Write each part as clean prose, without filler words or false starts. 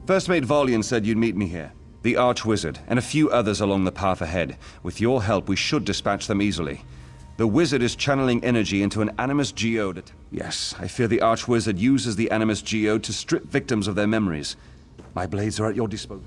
First Mate Volian said you'd meet me here. The Archwizard, and a few others along the path ahead. With your help, we should dispatch them easily. The Wizard is channeling energy into an Animus Geode. Yes, I fear the Archwizard uses the Animus Geode to strip victims of their memories. My blades are at your disposal.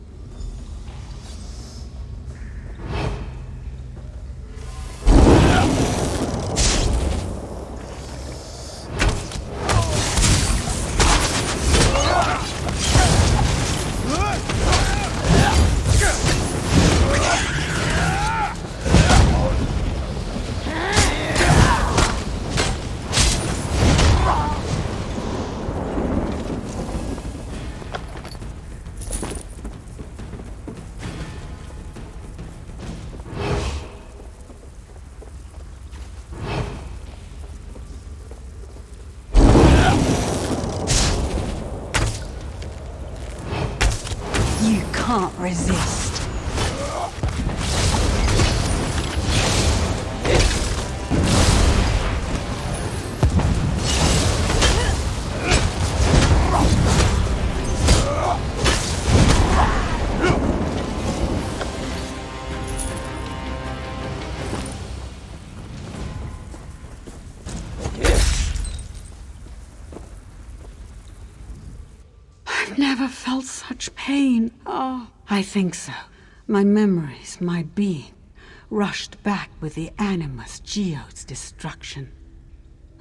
You can't resist. I've never felt such pain. Oh, I think so. My memories, my being, rushed back with the Animus Geode's destruction.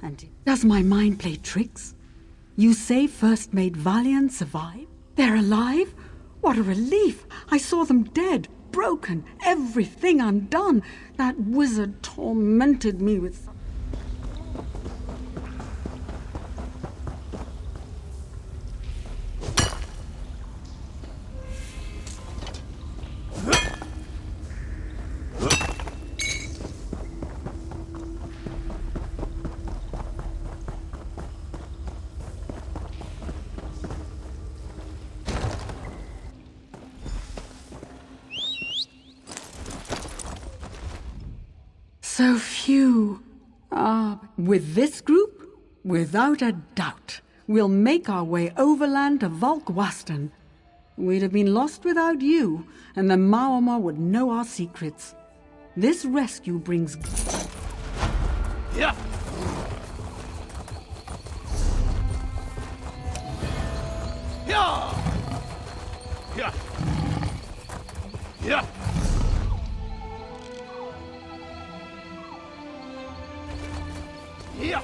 And does my mind play tricks? You say First Mate Valiant survived? They're alive? What a relief! I saw them dead, broken, everything undone. That wizard tormented me with... So few. With this group, without a doubt, we'll make our way overland to Volkwaston. We'd have been lost without you, and the Maorma would know our secrets. This rescue brings... Yeah. Yeah. Yeah. Yeah. Yeah.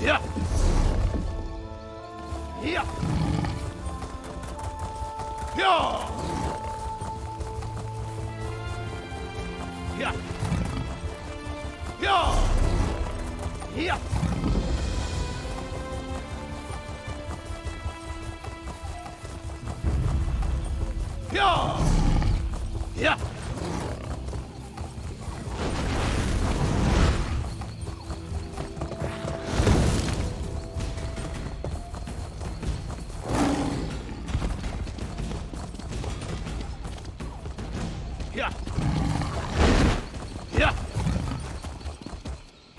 Yeah. Yeah. Yeah. Yeah. Yeah. Yeah. Yeah. Yeah. Yeah. Yeah.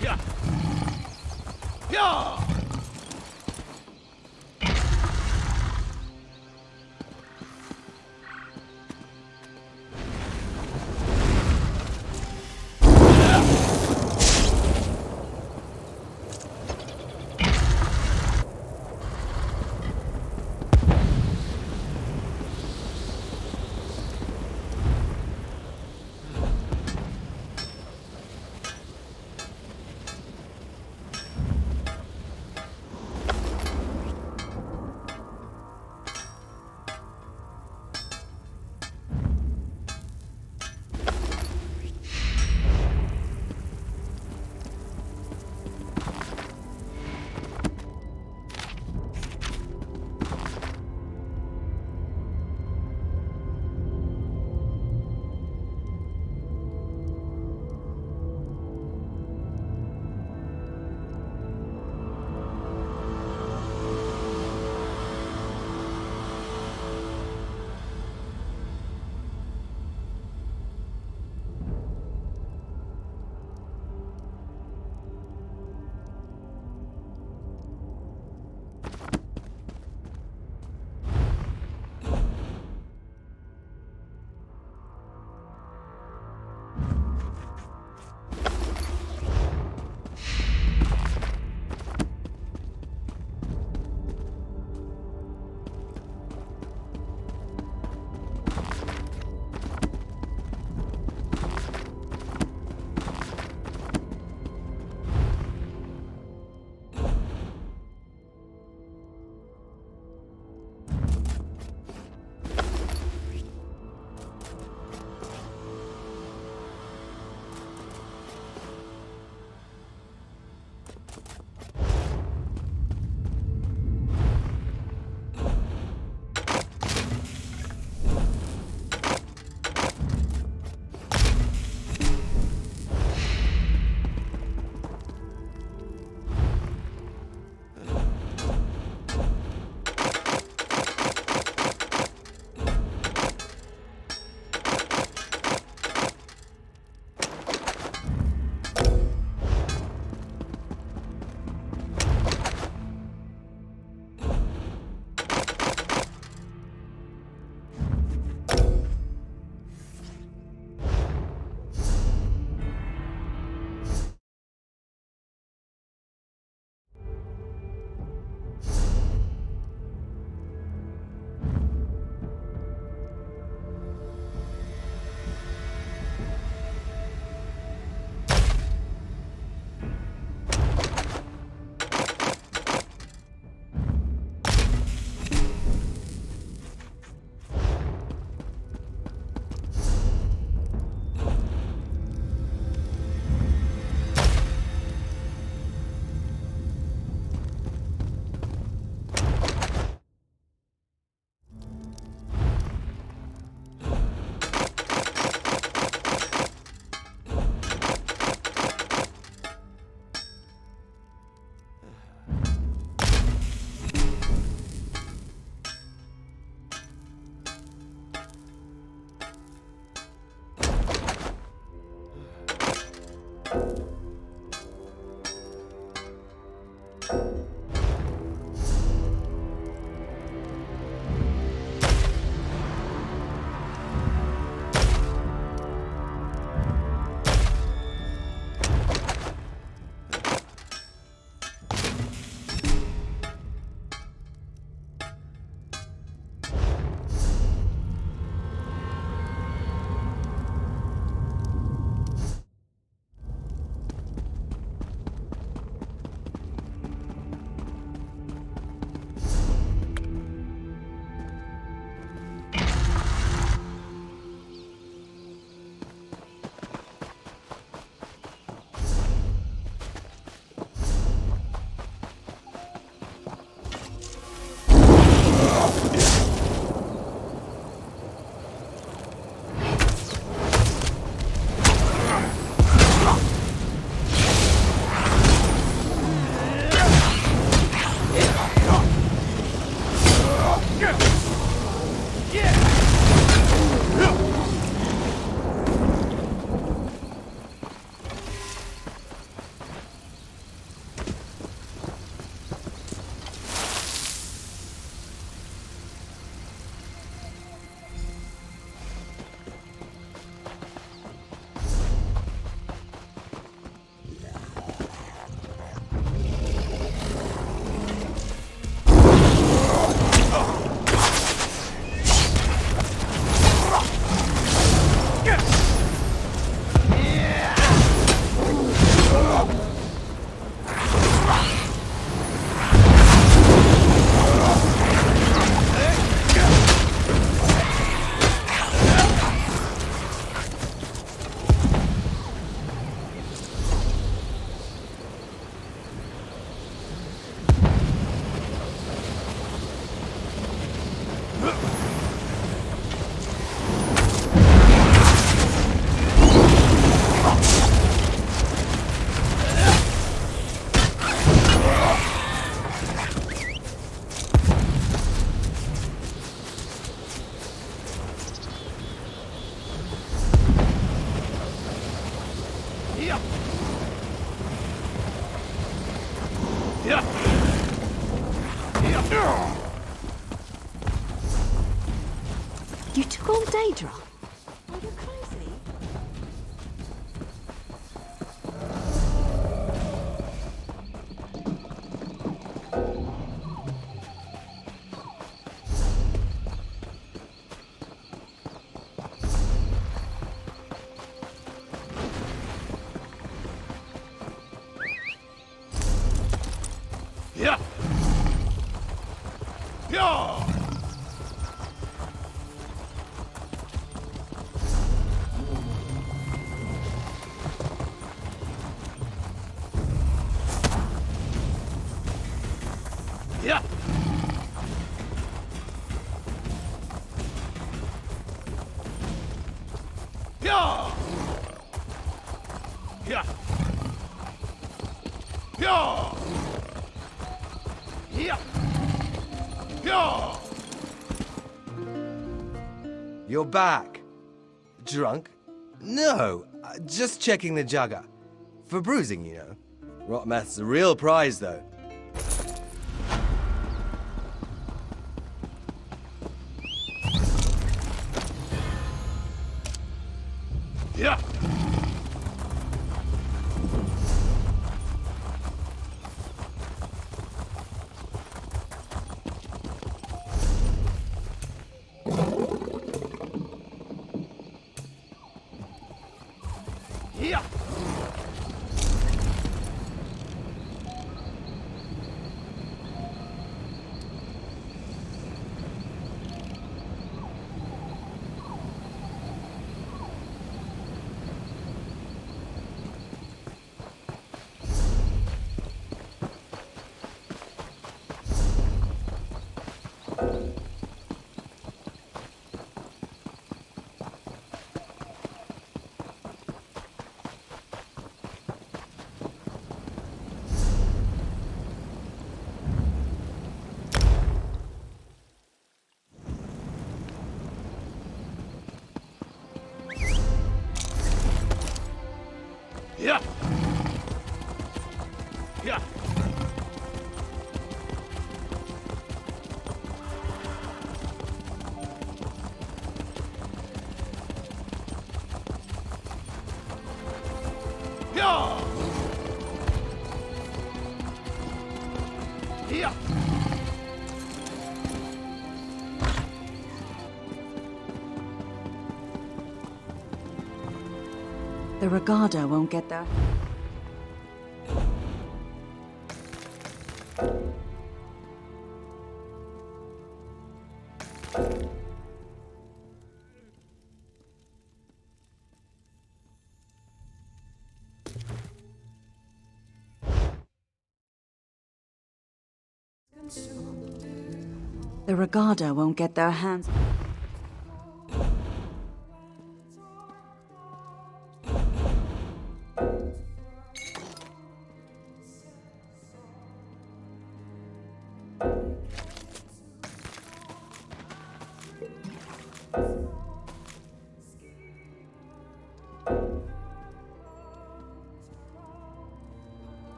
Yeah. Yeah. Daedra? Are you crazy? Yeah. Yeah. Yeah. Yeah. Yeah. Yeah. Yeah. Yeah. You're back. Drunk? No, just checking the jugger. For bruising, you know. Rot meth's a real prize, though. Yeah. Yeah. Yeah. Yeah. Yeah. Yeah. The Regada won't get there. The Regada won't get their hands.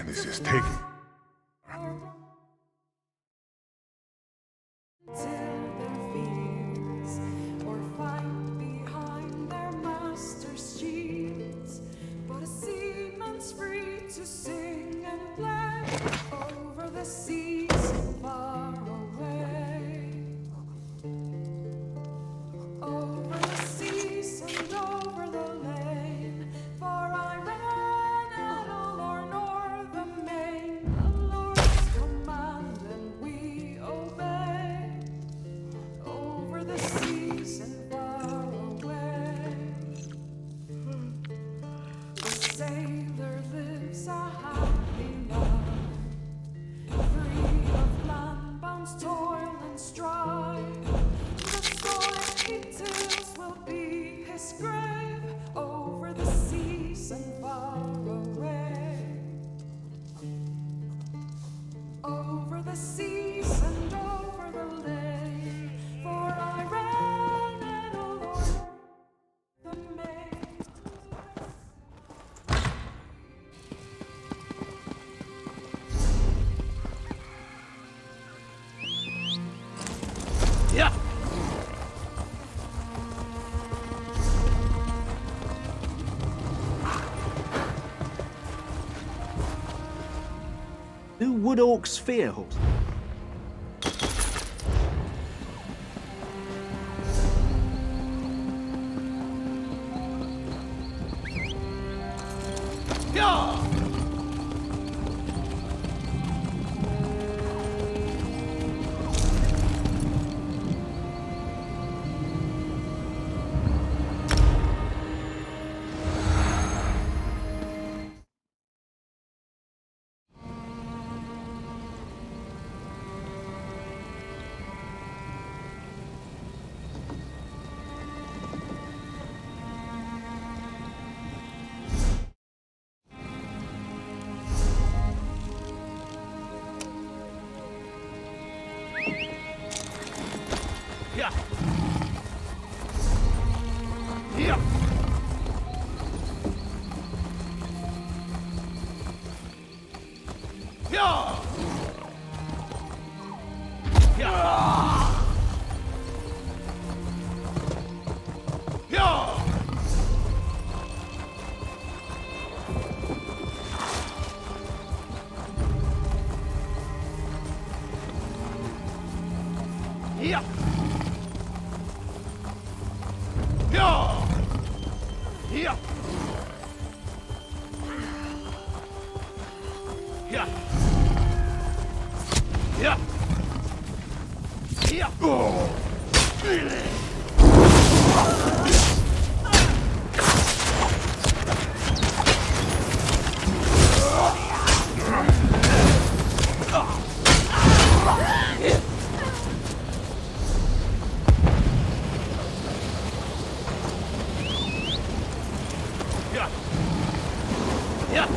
This is taking. Till their fears, or fight behind their master's shields. But a seaman's free to sing and play over the seas far away. Over the seas and over the lane, for I ran at all or nor the main. over the seas and over the lake. For I ran and along the main. Yeah. Do wood orcs fear horses? Yeah. Yeah. Yeah. Yeah. Yeah. Yeah. Yeah. Yeah. Yeah. Yeah. Yeah. Yeah. Oh. Yeah. Yeah. Yeah.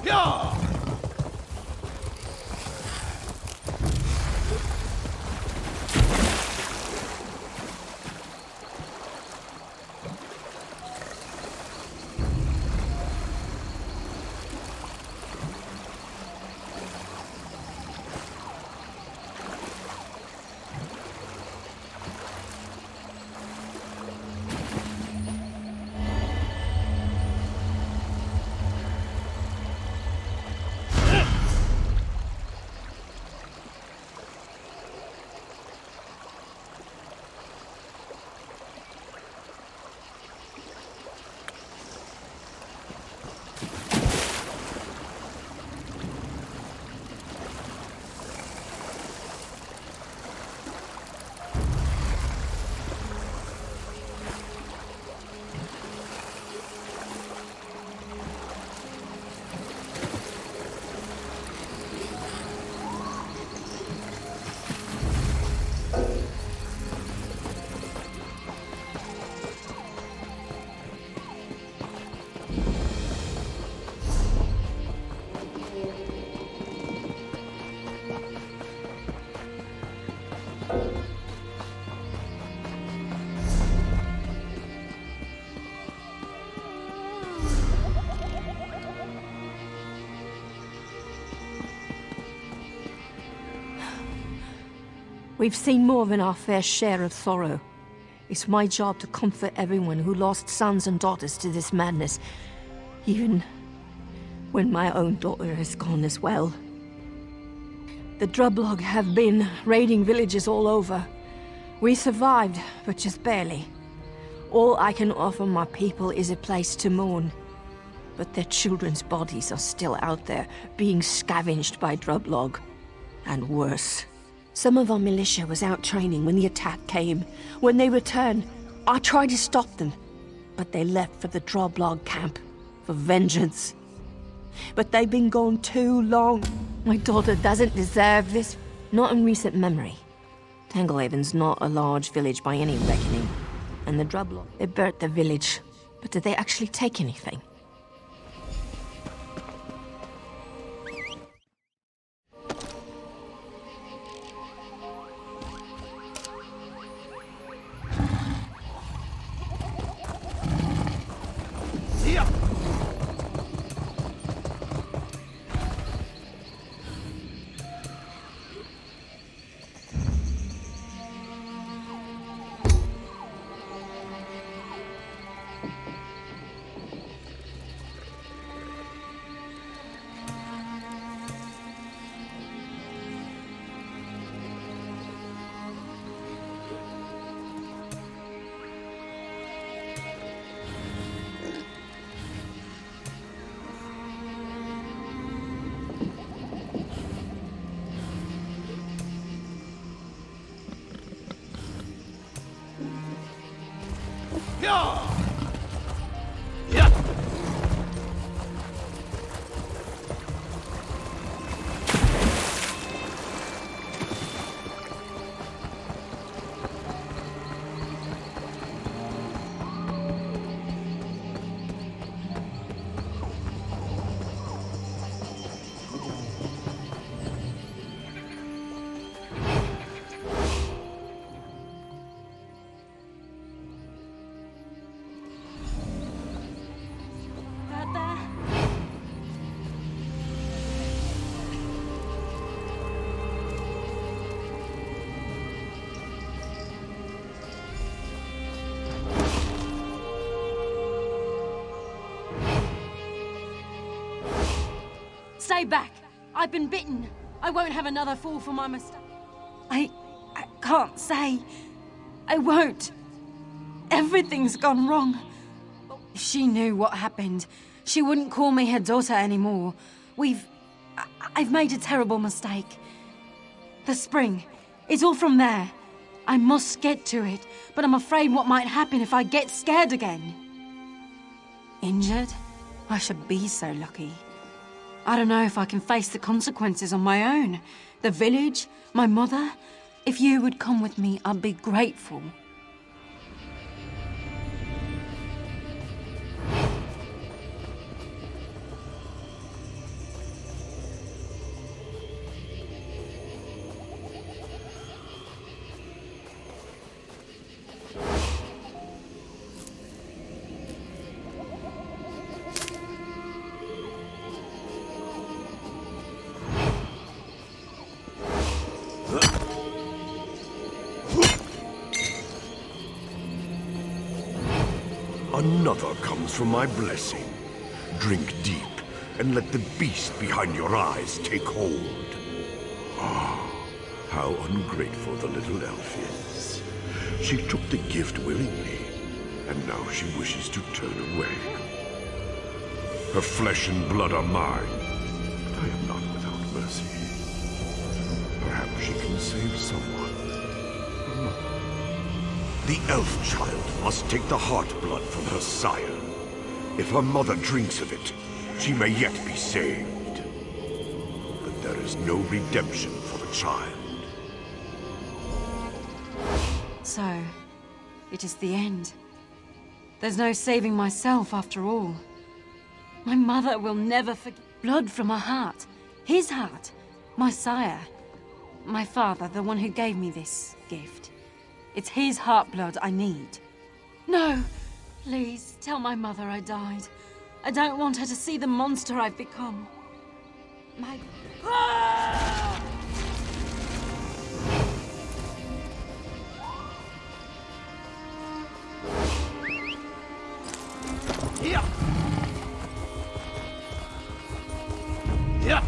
Yeah. We've seen more than our fair share of sorrow. It's my job to comfort everyone who lost sons and daughters to this madness, even when my own daughter is gone as well. The Drublog have been raiding villages all over. We survived, but just barely. All I can offer my people is a place to mourn. But their children's bodies are still out there, being scavenged by Drublog. And worse, Some of our militia was out training when the attack came. When they returned, I tried to stop them, but they left for the Droblog camp for vengeance. But they've been gone too long. My daughter doesn't deserve this. Not in recent memory. Tanglehaven's not a large village by any reckoning. And the Droblog, they burnt the village. But did they actually take anything? Here! Yeah! Yeah! Out there. Stay back. I've been bitten. I won't have another fall for my mistake. I can't say. I won't. Everything's gone wrong. If she knew what happened, she wouldn't call me her daughter anymore. I've made a terrible mistake. The spring, it's all from there. I must get to it, but I'm afraid what might happen if I get scared again. Injured? I should be so lucky. I don't know if I can face the consequences on my own. The village, my mother. If you would come with me, I'd be grateful. Another comes from my blessing. Drink deep, and let the beast behind your eyes take hold. Ah, how ungrateful the little elf is. She took the gift willingly, and now she wishes to turn away. Her flesh and blood are mine, but I am not without mercy. Perhaps she can save someone. The elf child must take the heart blood from her sire. If her mother drinks of it, she may yet be saved. But there is no redemption for the child. So, it is the end. There's no saving myself after all. My mother will never forget. Blood from her heart. His heart. My sire. My father, the one who gave me this gift. It's his heart blood I need. No! Please, tell my mother I died. I don't want her to see the monster I've become. My... Ah! Here! Here!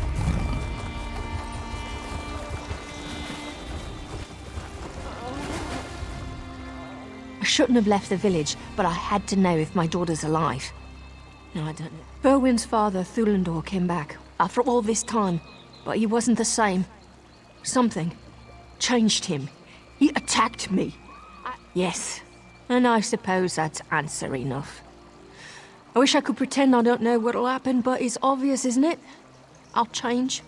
I shouldn't have left the village, but I had to know if my daughter's alive. No, I don't know. Berwyn's father, Thulandor, came back after all this time, but he wasn't the same. Something changed him. He attacked me. Yes, and I suppose that's answer enough. I wish I could pretend I don't know what'll happen, but it's obvious, isn't it? I'll change.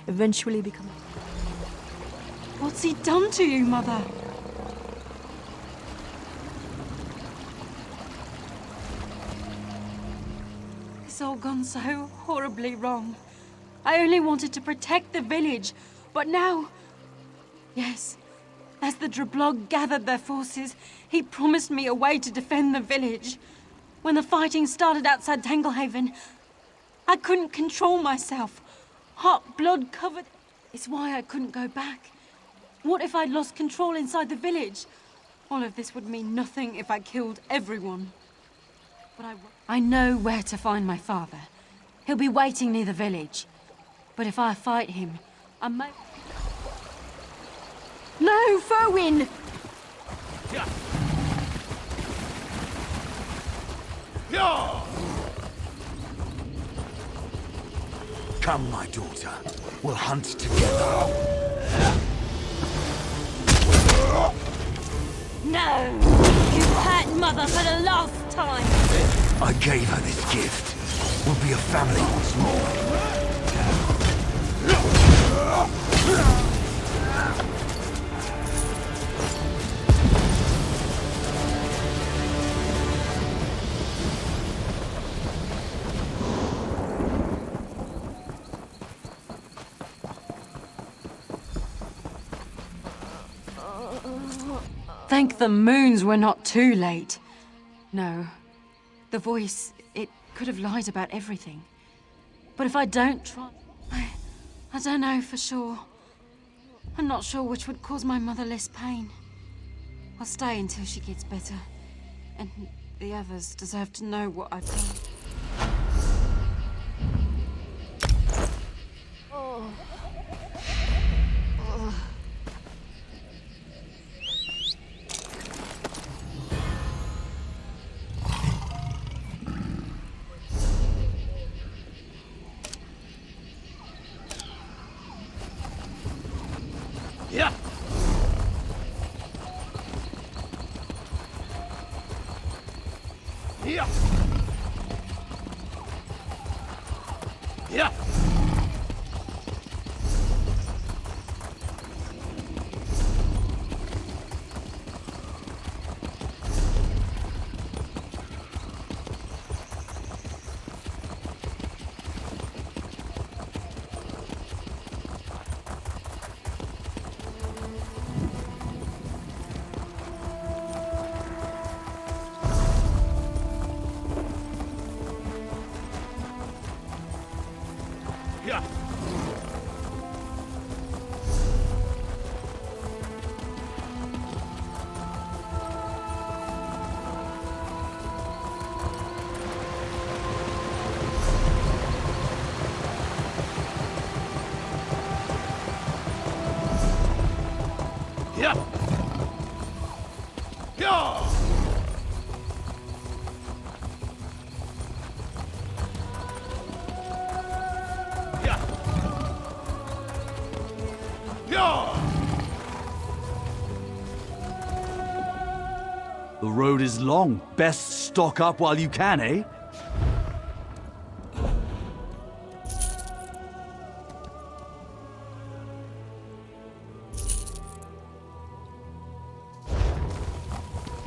Eventually become... What's he done to you, Mother? It's all gone so horribly wrong. I only wanted to protect the village, but now... Yes, as the Drablog gathered their forces, he promised me a way to defend the village. When the fighting started outside Tanglehaven, I couldn't control myself. Hot blood covered... It's why I couldn't go back. What if I'd lost control inside the village? All of this would mean nothing if I killed everyone. But I know where to find my father. He'll be waiting near the village. But if I fight him, I might... No, Foin! Yeah. Yeah. Come, my daughter. We'll hunt together. No! You hurt Mother for the last time! I gave her this gift. We'll be a family once more. Thank the moons we're not too late. No. The voice, it could have lied about everything. But if I don't try... I don't know for sure. I'm not sure which would cause my mother less pain. I'll stay until she gets better. And the others deserve to know what I've done. Yeah. Yeah. Yeah. Yeah. Yeah. Yeah. The road is long. Best stock up while you can, eh?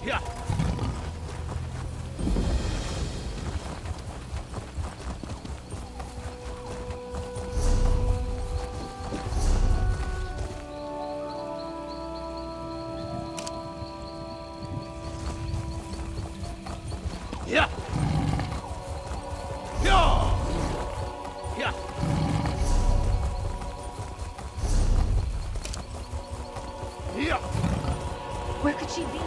Yeah. Yeah. Yeah. Yeah. Yeah. Where could she be?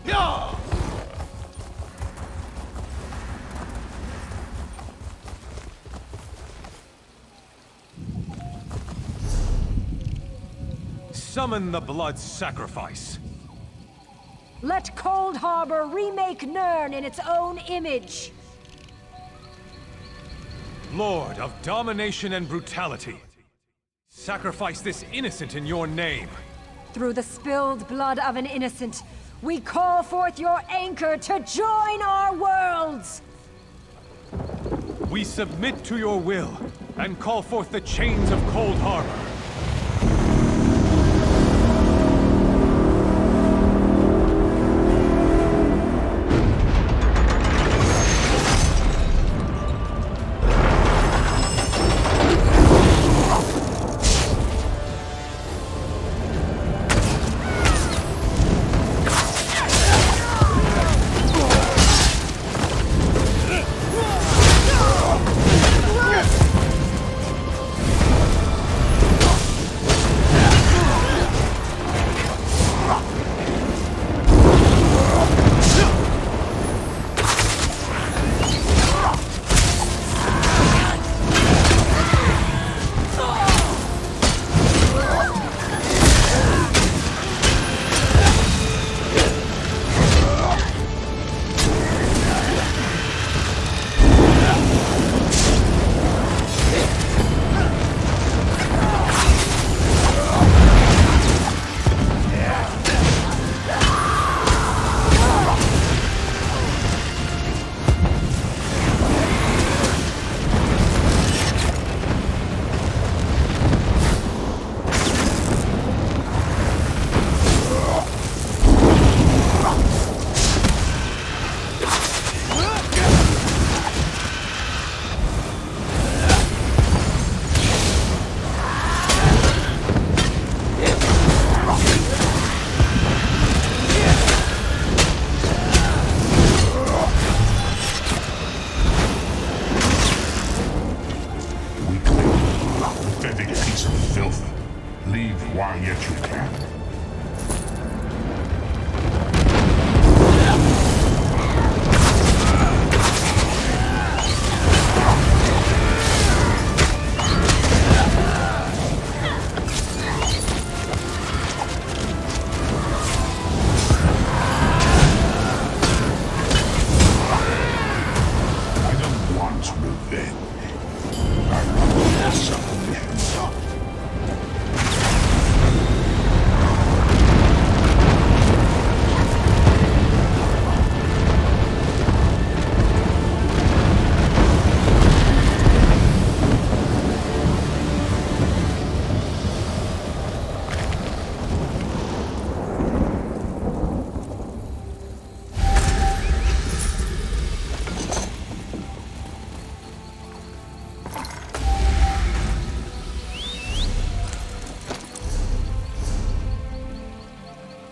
Yeah. Summon the blood sacrifice. Let Cold Harbor remake Nirn in its own image. Lord of domination and brutality, sacrifice this innocent in your name. Through the spilled blood of an innocent, we call forth your anchor to join our worlds! We submit to your will and call forth the chains of Cold Harbor. while yet you can.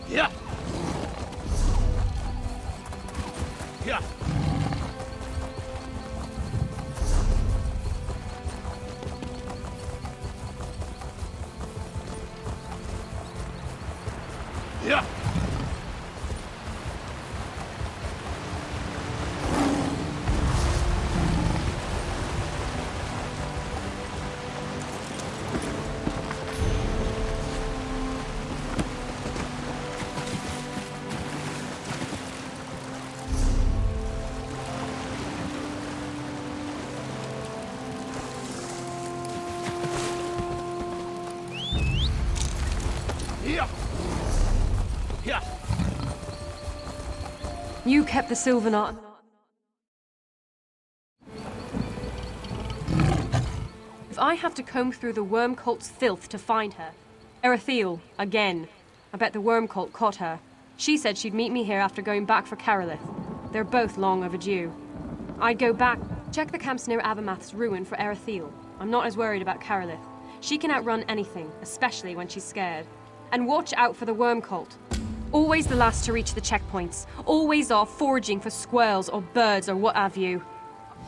Yeah. Yeah. Yeah. Yeah. Yeah. You kept the silver knot. If I have to comb through the worm cult's filth to find her, Erethiel, again. I bet the worm cult caught her. She said she'd meet me here after going back for Carolith. They're both long overdue. I'd go back, check the camps near Abermath's ruin for Erethiel. I'm not as worried about Carolith. She can outrun anything, especially when she's scared. And watch out for the worm cult. Always the last to reach the checkpoints. Always off foraging for squirrels or birds or what have you.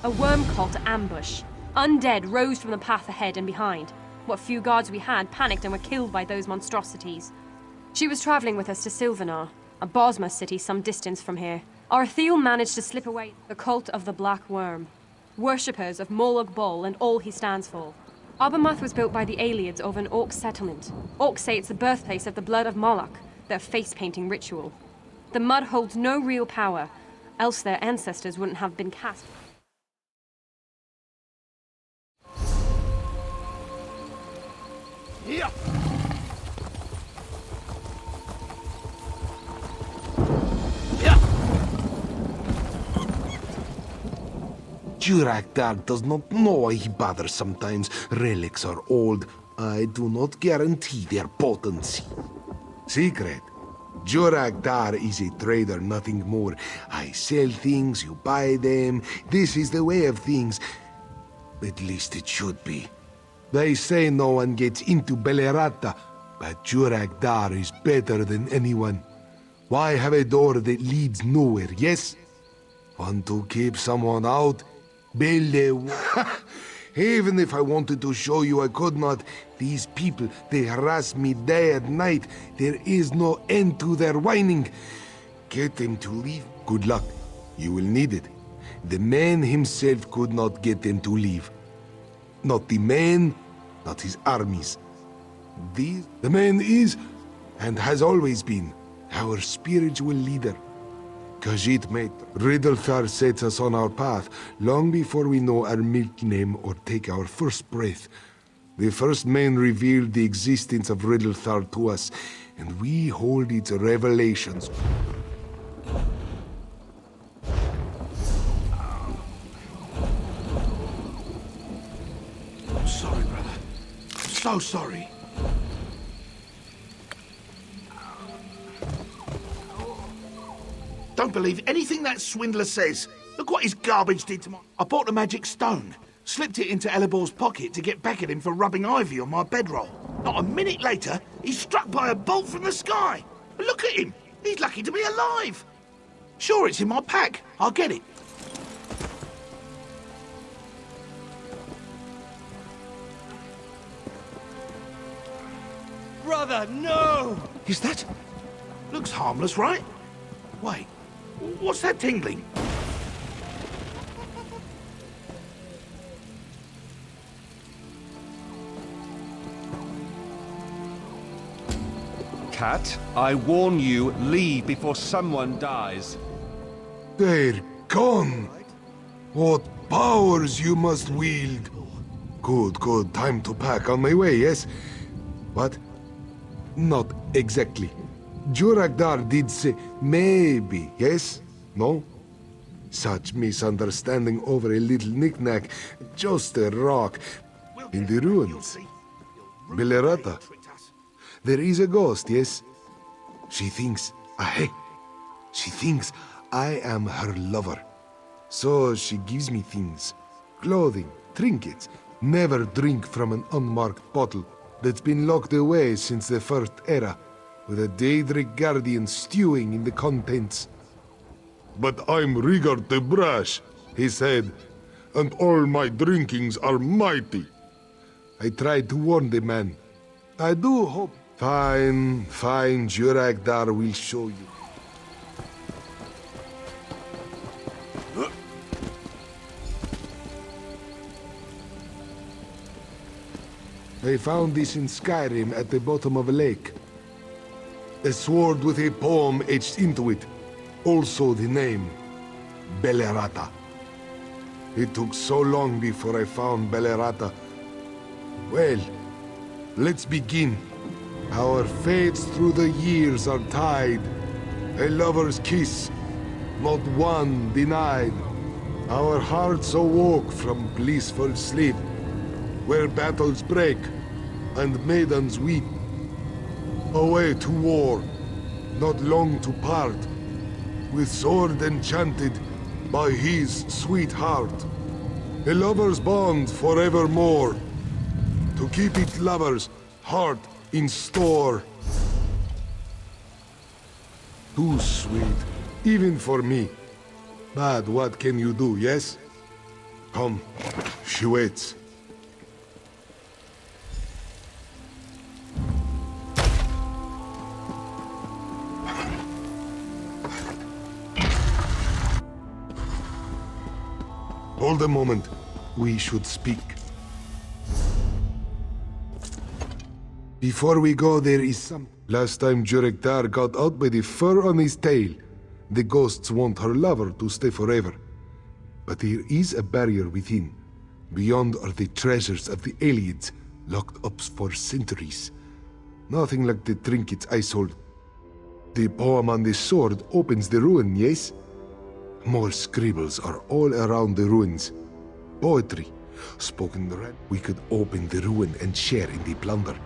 A worm cult ambush. Undead rose from the path ahead and behind. What few guards we had panicked and were killed by those monstrosities. She was traveling with us to Silvenar, a Bosma city some distance from here. Arthiel managed to slip away the cult of the Black Worm. Worshippers of Malabal and all he stands for. Abermath was built by the Aelids of an Orc settlement. Orcs say it's the birthplace of the blood of Moloch, their face-painting ritual. The mud holds no real power, else their ancestors wouldn't have been cast. Yeah. Jurakdar does not know why he bothers sometimes. Relics are old. I do not guarantee their potency. Secret. Jurakdar is a trader, nothing more. I sell things, you buy them. This is the way of things. At least it should be. They say no one gets into Belerata, but Jurakdar is better than anyone. Why have a door that leads nowhere, yes? Want to keep someone out? Build a wall. Even if I wanted to show you, I could not. These people, they harass me day and night. There is no end to their whining. Get them to leave. Good luck. You will need it. The man himself could not get them to leave. Not the man, not his armies. The man is, and has always been, our spiritual leader. Khajiit mate, Riddlethar sets us on our path, long before we know our milk name or take our first breath. The first man revealed the existence of Riddlethar to us, and we hold its revelations. I'm sorry, brother. I'm so sorry. Don't believe anything that swindler says. Look what his garbage did to my... I bought the magic stone, slipped it into Elibor's pocket to get back at him for rubbing ivy on my bedroll. Not a minute later, he's struck by a bolt from the sky. Look at him. He's lucky to be alive. Sure, it's in my pack. I'll get it. Brother, no! Is that... Looks harmless, right? Wait, what's that tingling? Cat, I warn you, leave before someone dies. They're gone! What powers you must wield! Good, good. Time to pack. On my way, yes? What? Not exactly. Jurakdar did say maybe, yes? No? Such misunderstanding over a little knick-knack. Just a rock. In the ruins. Belerata. There is a ghost, yes? She thinks... Ahe! She thinks I am her lover. So she gives me things. Clothing, trinkets. Never drink from an unmarked bottle that's been locked away since the First Era, with a Daedric Guardian stewing in the contents. But I'm Rigard the Brash, he said, and all my drinkings are mighty. I tried to warn the man. I do hope... Fine, fine, Jurakdar will show you. I found this in Skyrim at the bottom of a lake. A sword with a poem etched into it. Also the name, Belerata. It took so long before I found Belerata. Well, let's begin. Our fates through the years are tied. A lover's kiss, not one denied. Our hearts awoke from blissful sleep, where battles break and maidens weep. Away to war, not long to part, with sword enchanted by his sweet heart. A lover's bond forevermore, to keep it lover's heart in store. Too sweet, even for me. But what can you do, yes? Come, she waits. Hold a moment. We should speak. Before we go, there is some. Last time Jurektar got out by the fur on his tail. The ghosts want her lover to stay forever. But there is a barrier within. Beyond are the treasures of the aliens, locked up for centuries. Nothing like the trinkets I sold. The poem on the sword opens the ruin, yes? More scribbles are all around the ruins. Poetry, spoken red. We could open the ruin and share in the plunder.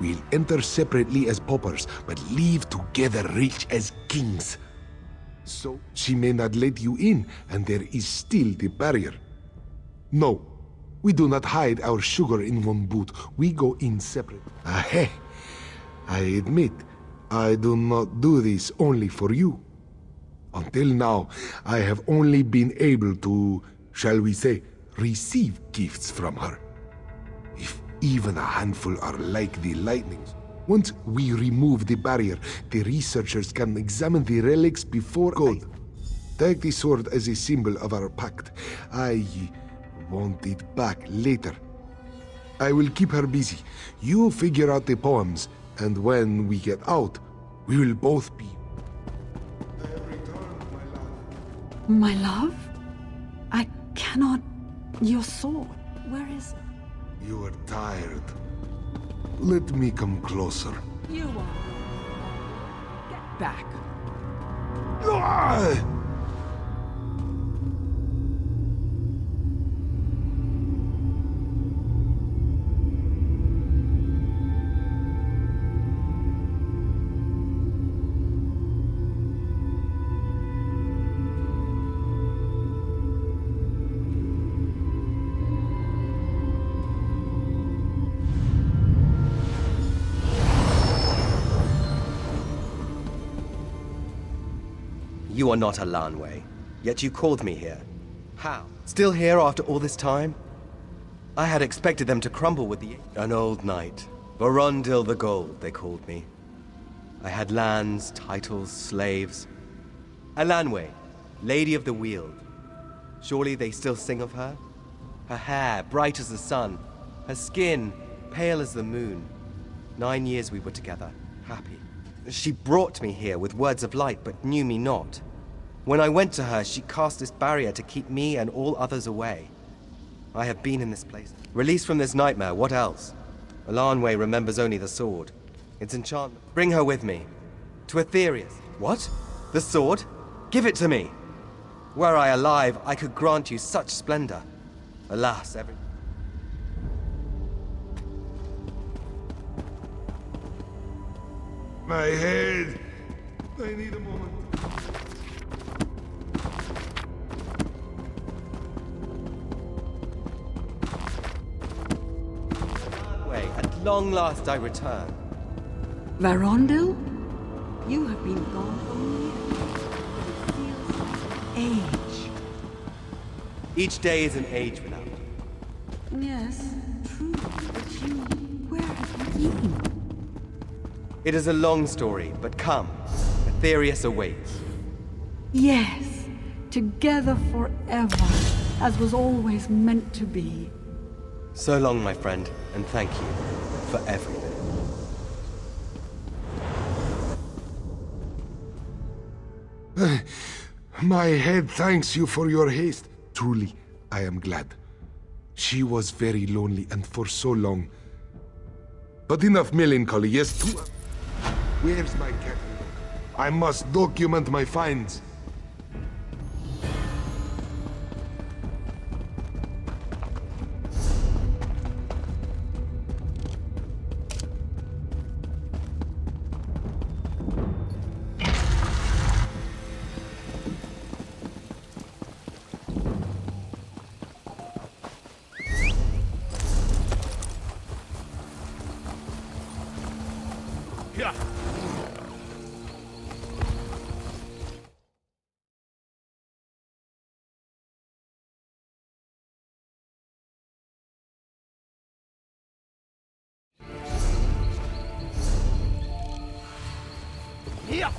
We'll enter separately as paupers, but leave together rich as kings. So she may not let you in, and there is still the barrier. No, we do not hide our sugar in one boot. We go in separate. Hey, I admit, I do not do this only for you. Until now, I have only been able to, shall we say, receive gifts from her. If even a handful are like the lightnings, once we remove the barrier, the researchers can examine the relics before God. Take the sword as a symbol of our pact. I want it back later. I will keep her busy. You figure out the poems, and when we get out, we will both be... My love? I cannot... Your sword, where is it? You are tired. Let me come closer. You are. Get back. Ah! You are not a Lanway, yet you called me here. How? Still here after all this time? I had expected them to crumble with the... An old knight. Vorondil the Gold, they called me. I had lands, titles, slaves. A Lanway, Lady of the Weald. Surely they still sing of her? Her hair, bright as the sun. Her skin, pale as the moon. 9 years we were together, happy. She brought me here with words of light, but knew me not. When I went to her, she cast this barrier to keep me and all others away. I have been in this place. Released from this nightmare, what else? Alanwe remembers only the sword. Its enchantment. Bring her with me. To Aetherius. What? The sword? Give it to me! Were I alive, I could grant you such splendor. Alas, every... My head! I need a moment. At long last I return. Varondil? You have been gone only a year, but it feels like age. Each day is an age without. Yes, true, but you... where have you been? It is a long story, but come. Aetherius awaits. Yes, together forever, as was always meant to be. So long, my friend, and thank you for everything. My head thanks you for your haste. Truly, I am glad. She was very lonely and for so long. But enough melancholy, yes, too. Where's my cat? I must document my finds. Yeah. Yeah.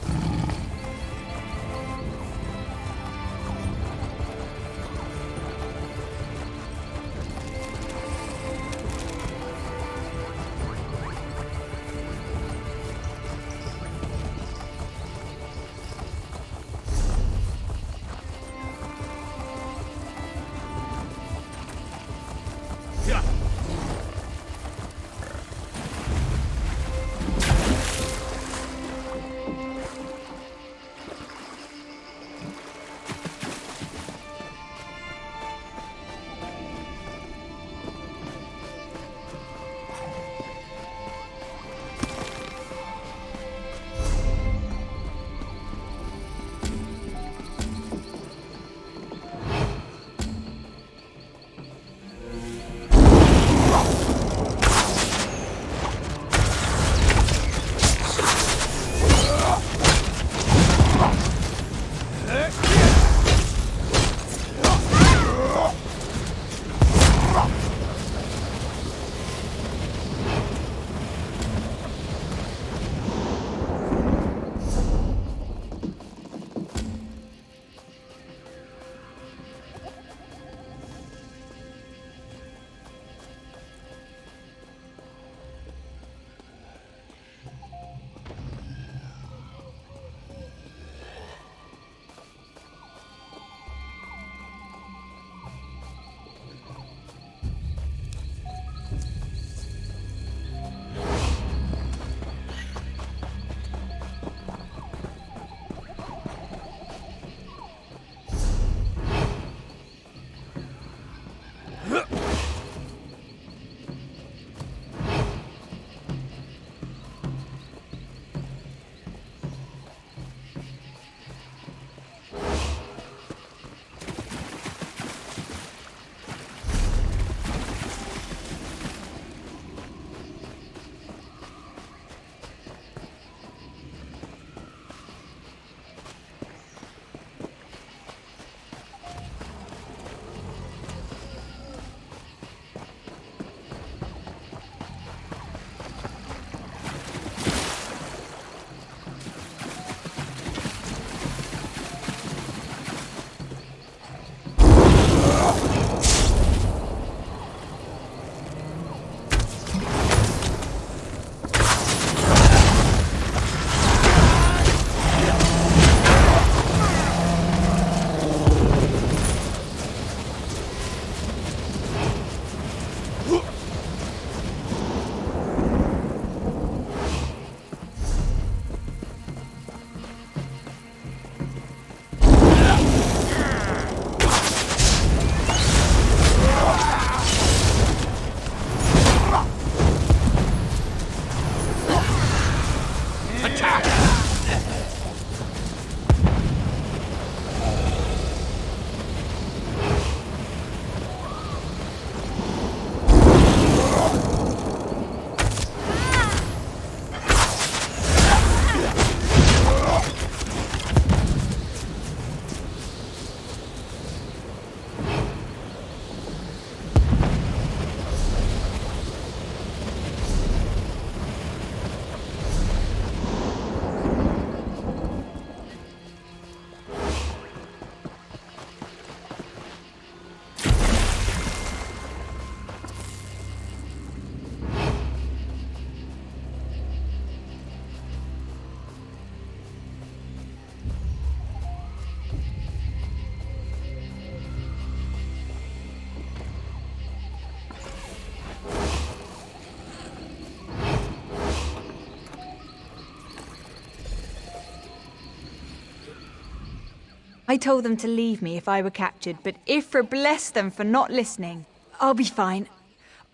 I told them to leave me if I were captured, but Ifra blessed them for not listening. I'll be fine.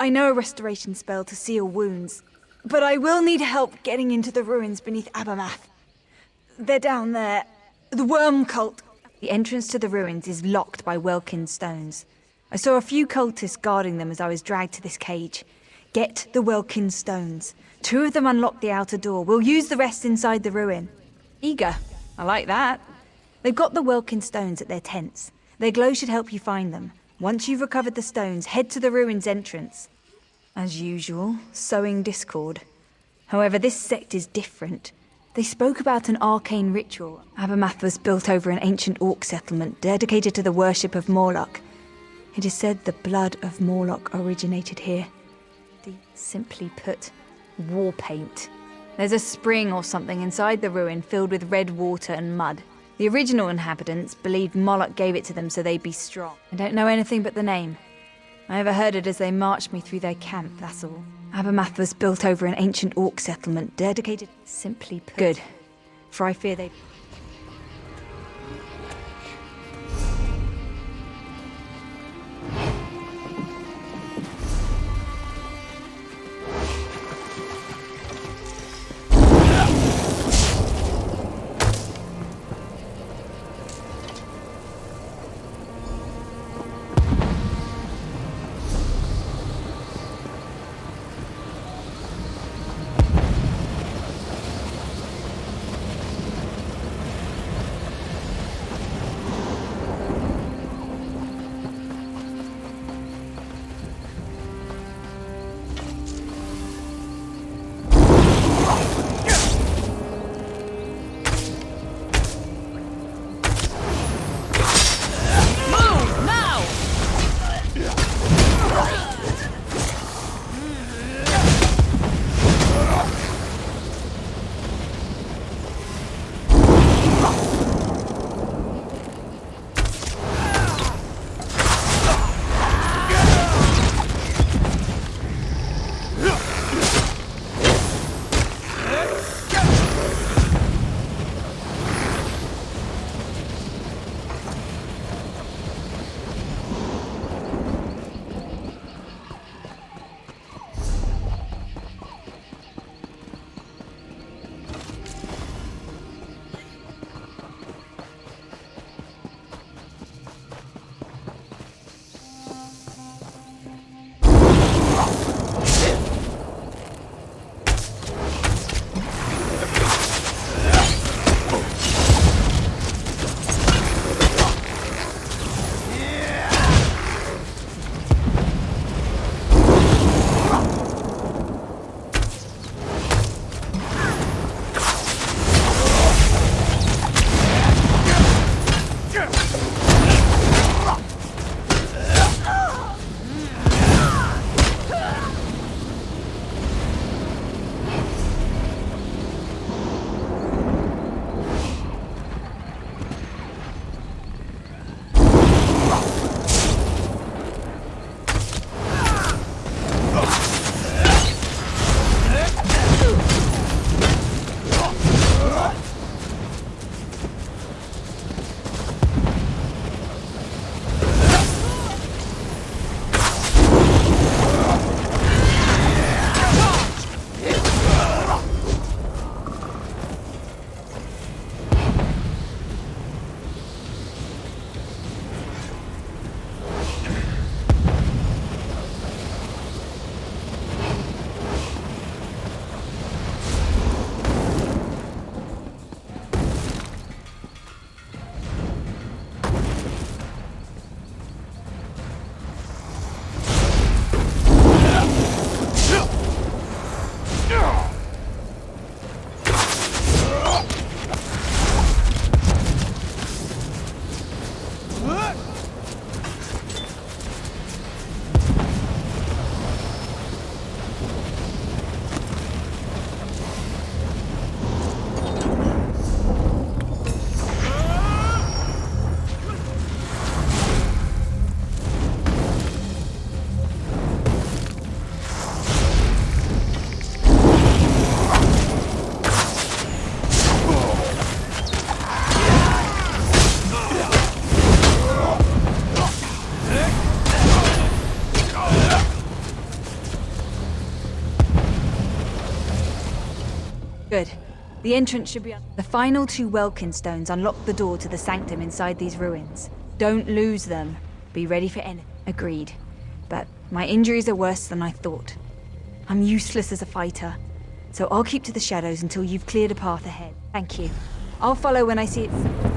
I know a restoration spell to seal wounds, but I will need help getting into the ruins beneath Abermath. They're down there. The Worm Cult. The entrance to the ruins is locked by Welkin stones. I saw a few cultists guarding them as I was dragged to this cage. Get the Welkin stones. 2 of them unlock the outer door. We'll use the rest inside the ruin. Eager. I like that. They've got the Welkin stones at their tents. Their glow should help you find them. Once you've recovered the stones, head to the ruins entrance. As usual, sowing discord. However, this sect is different. They spoke about an arcane ritual. Abermath was built over an ancient orc settlement dedicated to the worship of Morlock. It is said the blood of Morlock originated here. Simply put, war paint. There's a spring or something inside the ruin filled with red water and mud. The original inhabitants believed Moloch gave it to them so they'd be strong. I don't know anything but the name. I overheard it as they marched me through their camp, that's all. Abermath was built over an ancient orc settlement dedicated... Simply put... Good. For I fear they... The entrance should be on. The final 2 Welkin stones unlock the door to the sanctum inside these ruins. Don't lose them. Be ready for anything. Agreed. But my injuries are worse than I thought. I'm useless as a fighter. So I'll keep to the shadows until you've cleared a path ahead. Thank you. I'll follow when I see it.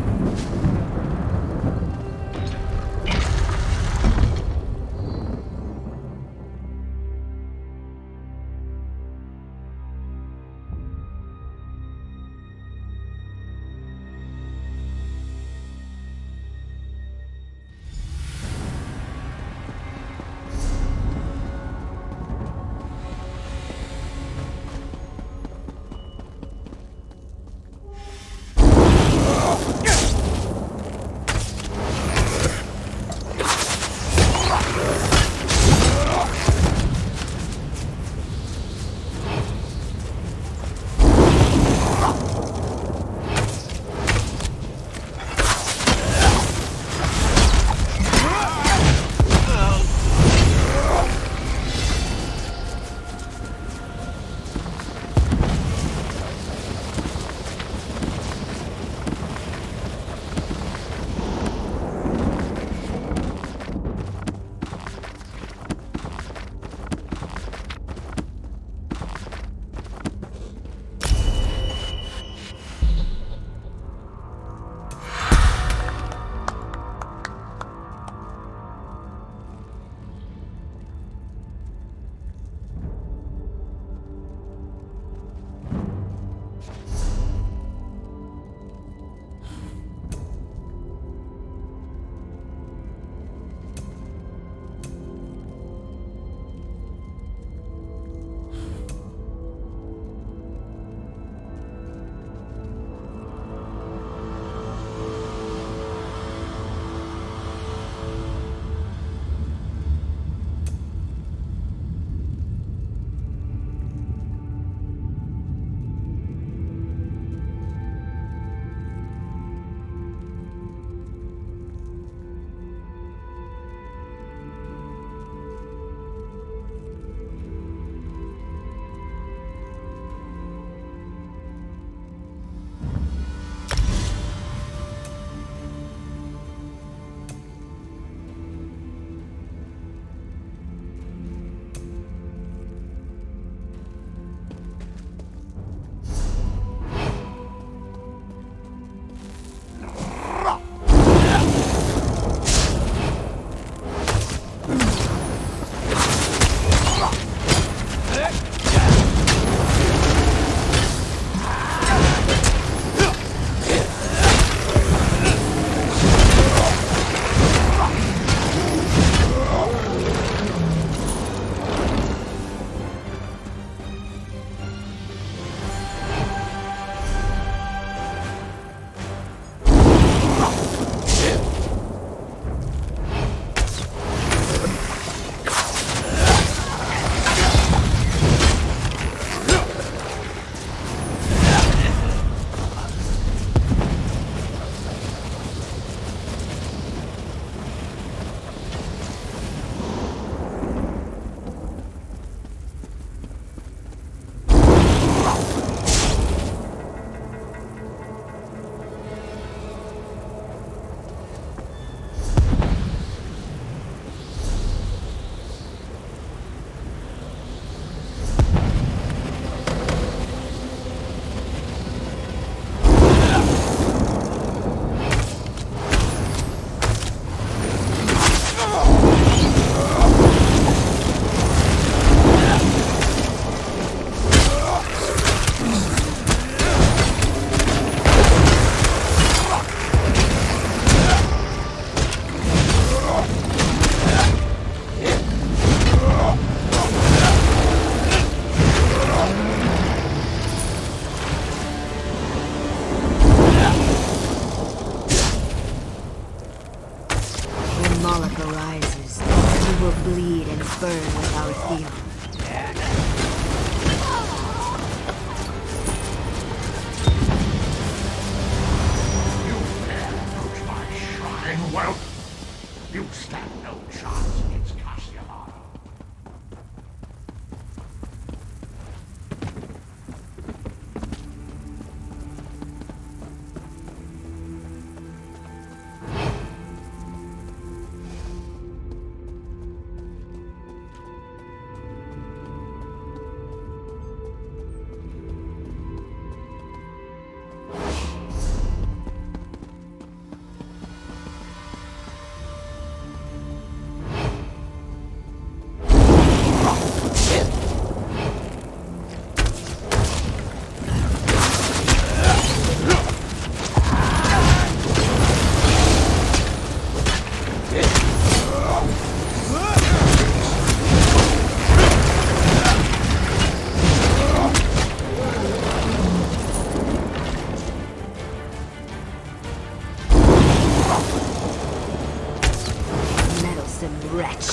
wretch!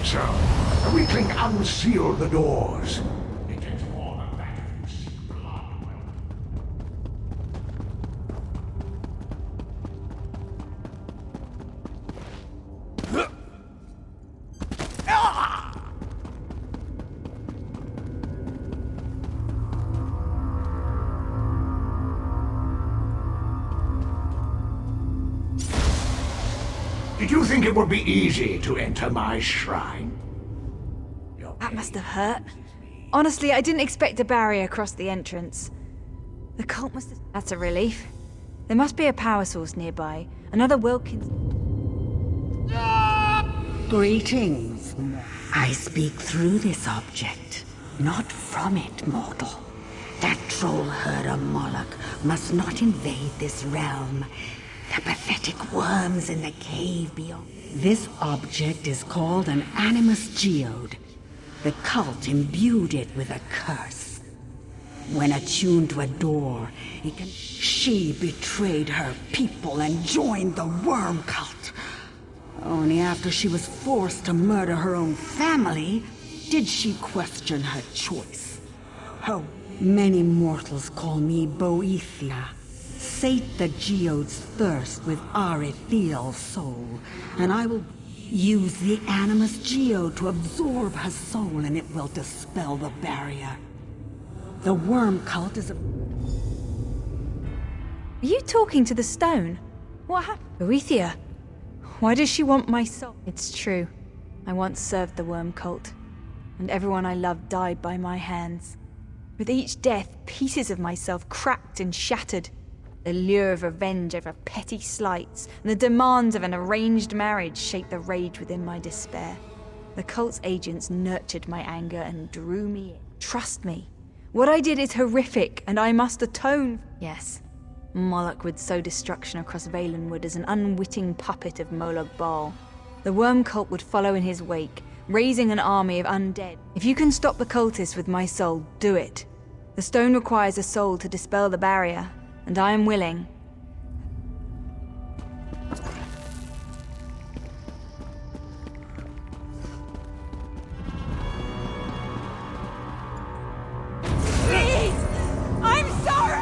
So, the weakling unsealed the doors. It takes more than that if you seek blood. Did you think it would be easy to enter my shrine? That must have hurt. Honestly, I didn't expect a barrier across the entrance. The cult must have... That's a relief. There must be a power source nearby. Another Wilkins... Greetings. I speak through this object, not from it, mortal. That troll herder Moloch must not invade this realm. The pathetic worms in the cave beyond. This object is called an Animus Geode. The cult imbued it with a curse. When attuned to a door, it can... She betrayed her people and joined the worm cult. Only after she was forced to murder her own family did she question her choice. Oh, many mortals call me Boethia. Sate the geode's thirst with our ethereal soul, and I will use the Animus Geode to absorb her soul, and it will dispel the barrier. The worm cult is a... Are you talking to the stone? What happened? Boethia. Why does she want my soul? It's true. I once served the worm cult, and everyone I loved died by my hands. With each death, pieces of myself cracked and shattered. The lure of revenge over petty slights and the demands of an arranged marriage shaped the rage within my despair. The cult's agents nurtured my anger and drew me in. Trust me, what I did is horrific, and I must atone. Yes, Moloch would sow destruction across Valenwood as an unwitting puppet of Malabal. The worm cult would follow in his wake, raising an army of undead. If you can stop the cultists with my soul, do it. The stone requires a soul to dispel the barrier, and I am willing. Please! I'm sorry!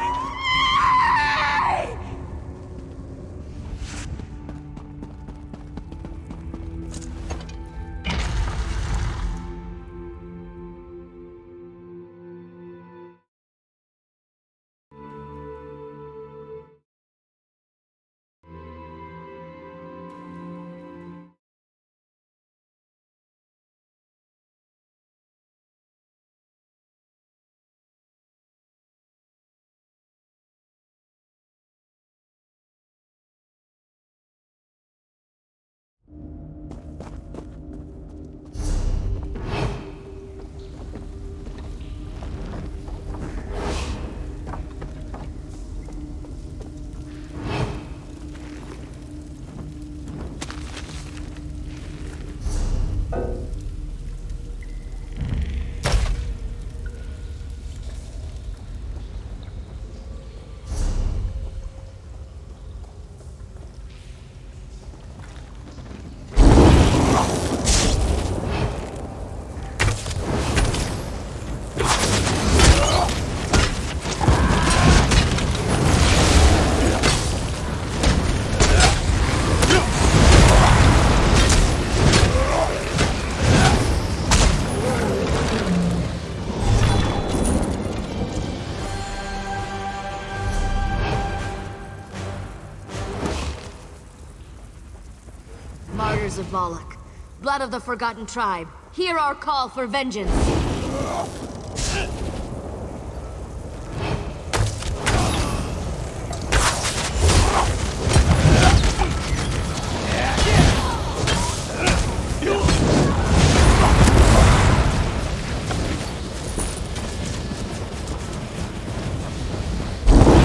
Martyrs of Moloch, blood of the forgotten tribe, hear our call for vengeance!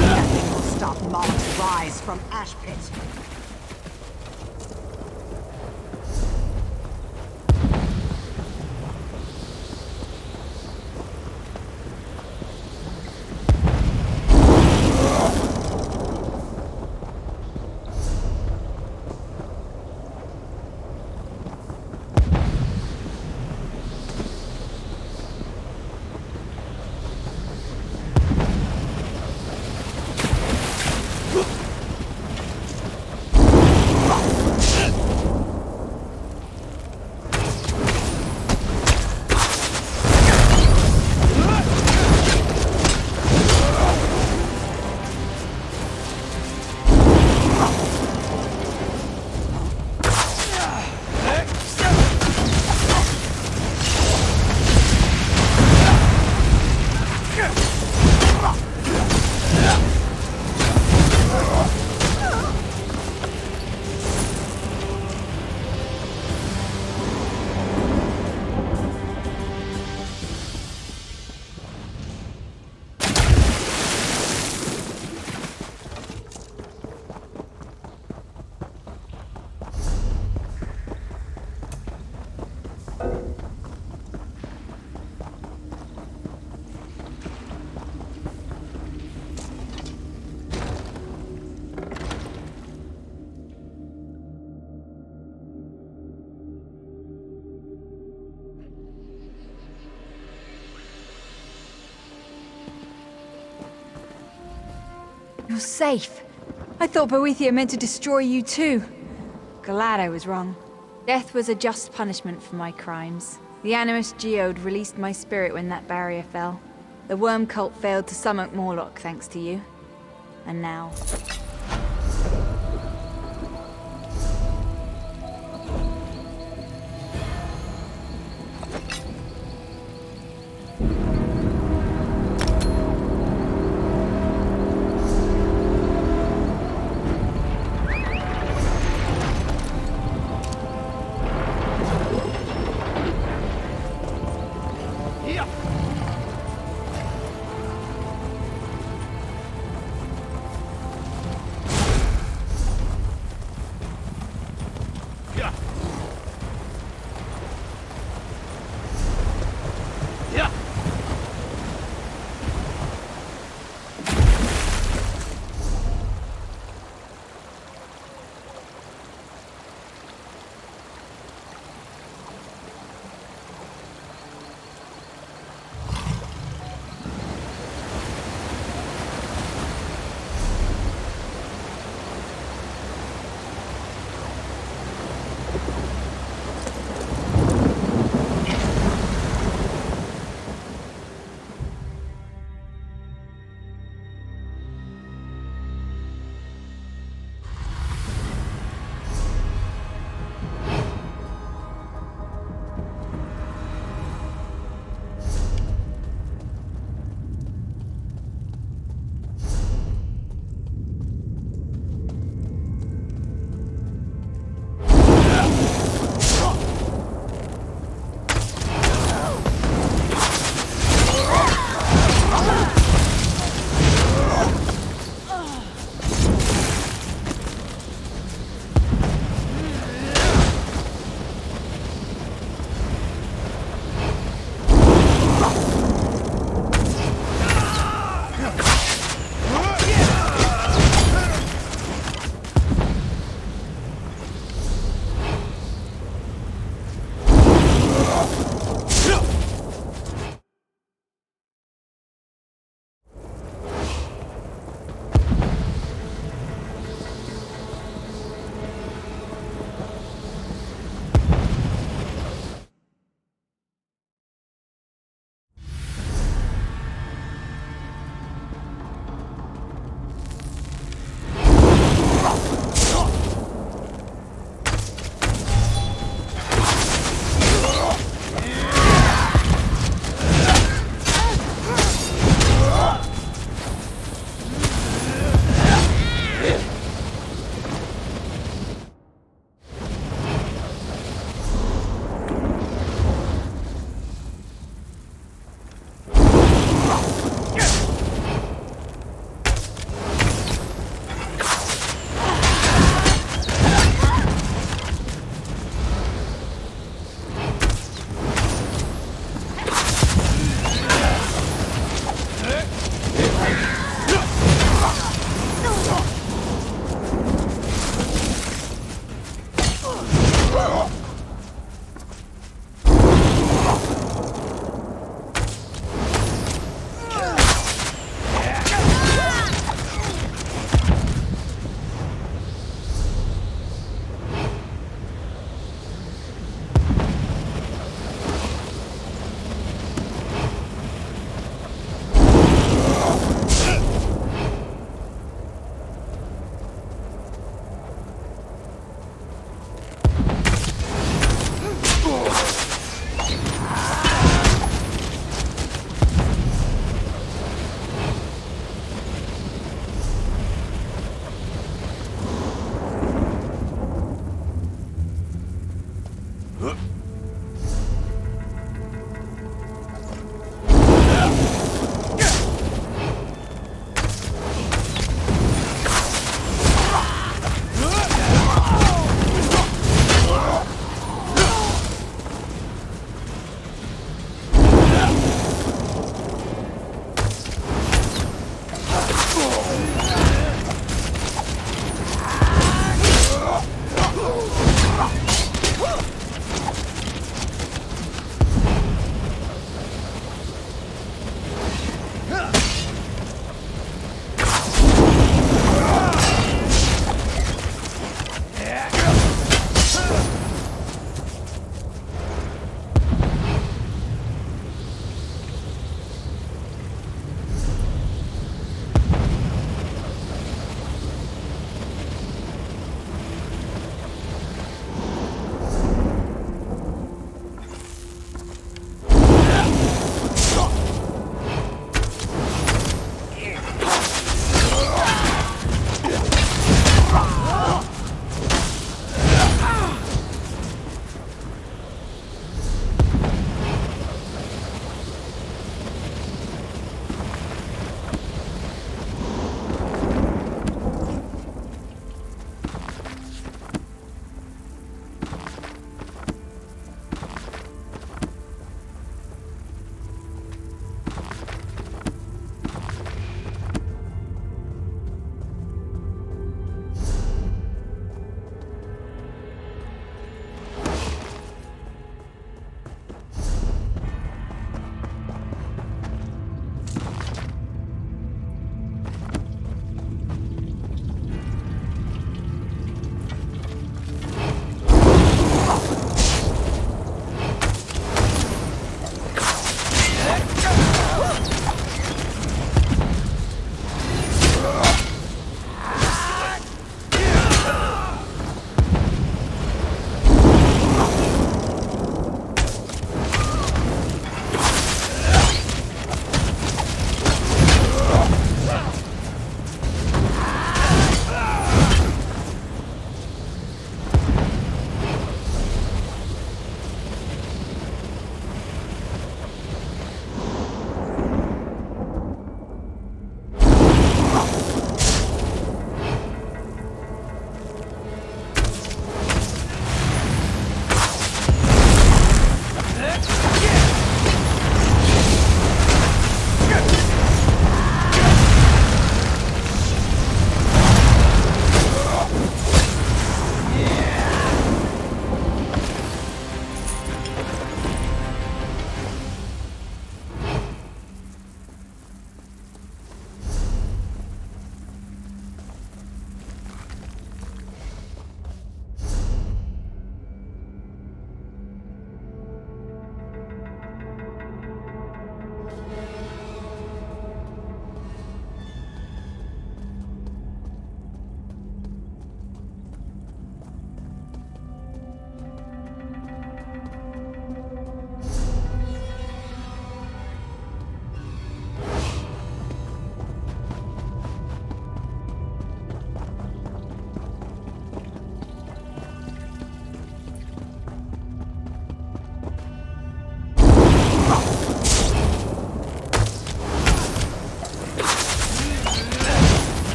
Nothing will stop Moloch's rise from Ash Pit. You're safe. I thought Boethia meant to destroy you too. Glad I was wrong. Death was a just punishment for my crimes. The Animus Geode released my spirit when that barrier fell. The worm cult failed to summon Morlock thanks to you. And now...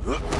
Yeah!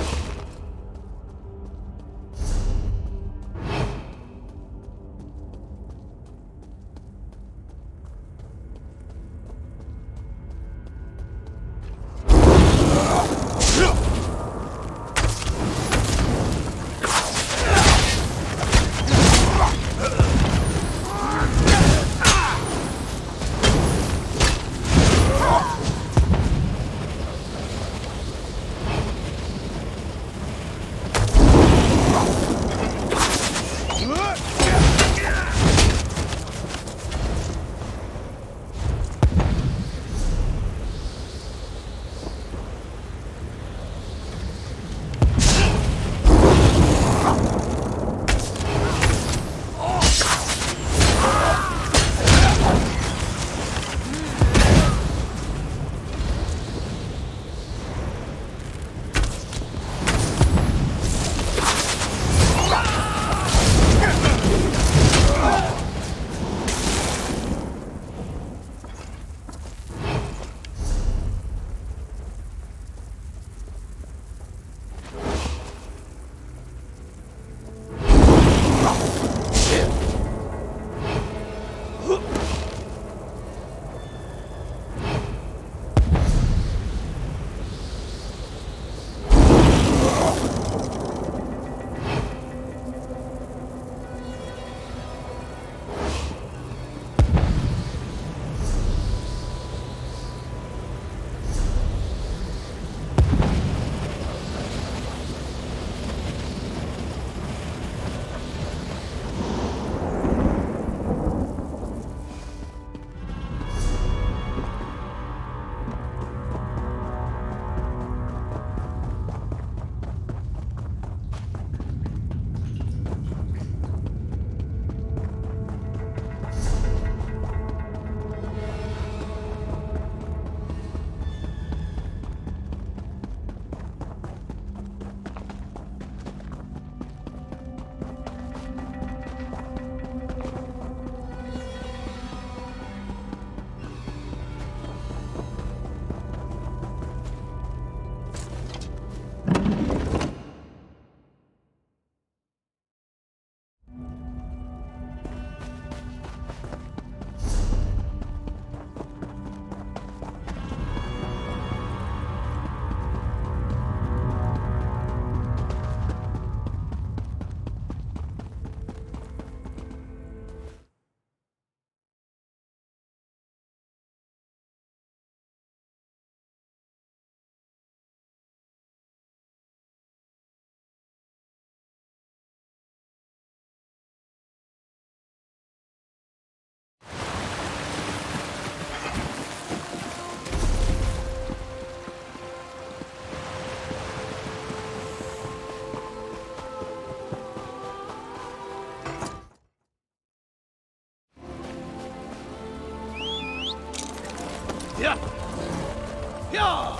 Yeah!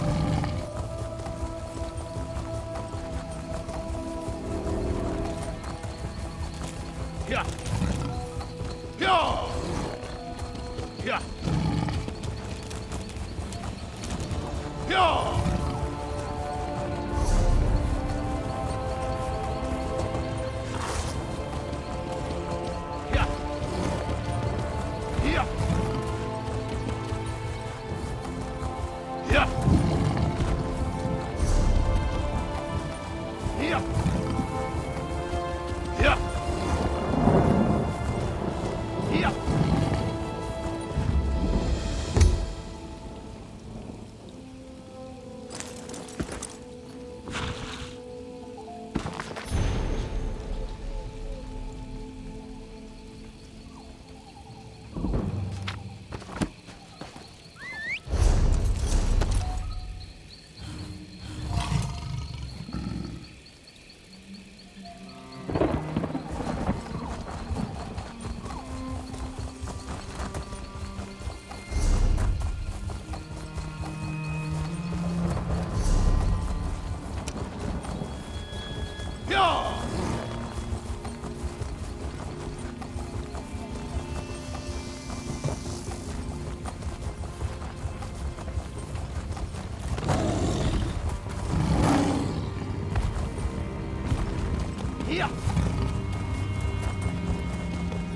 Yeah! Yeah! Yeah! Yeah!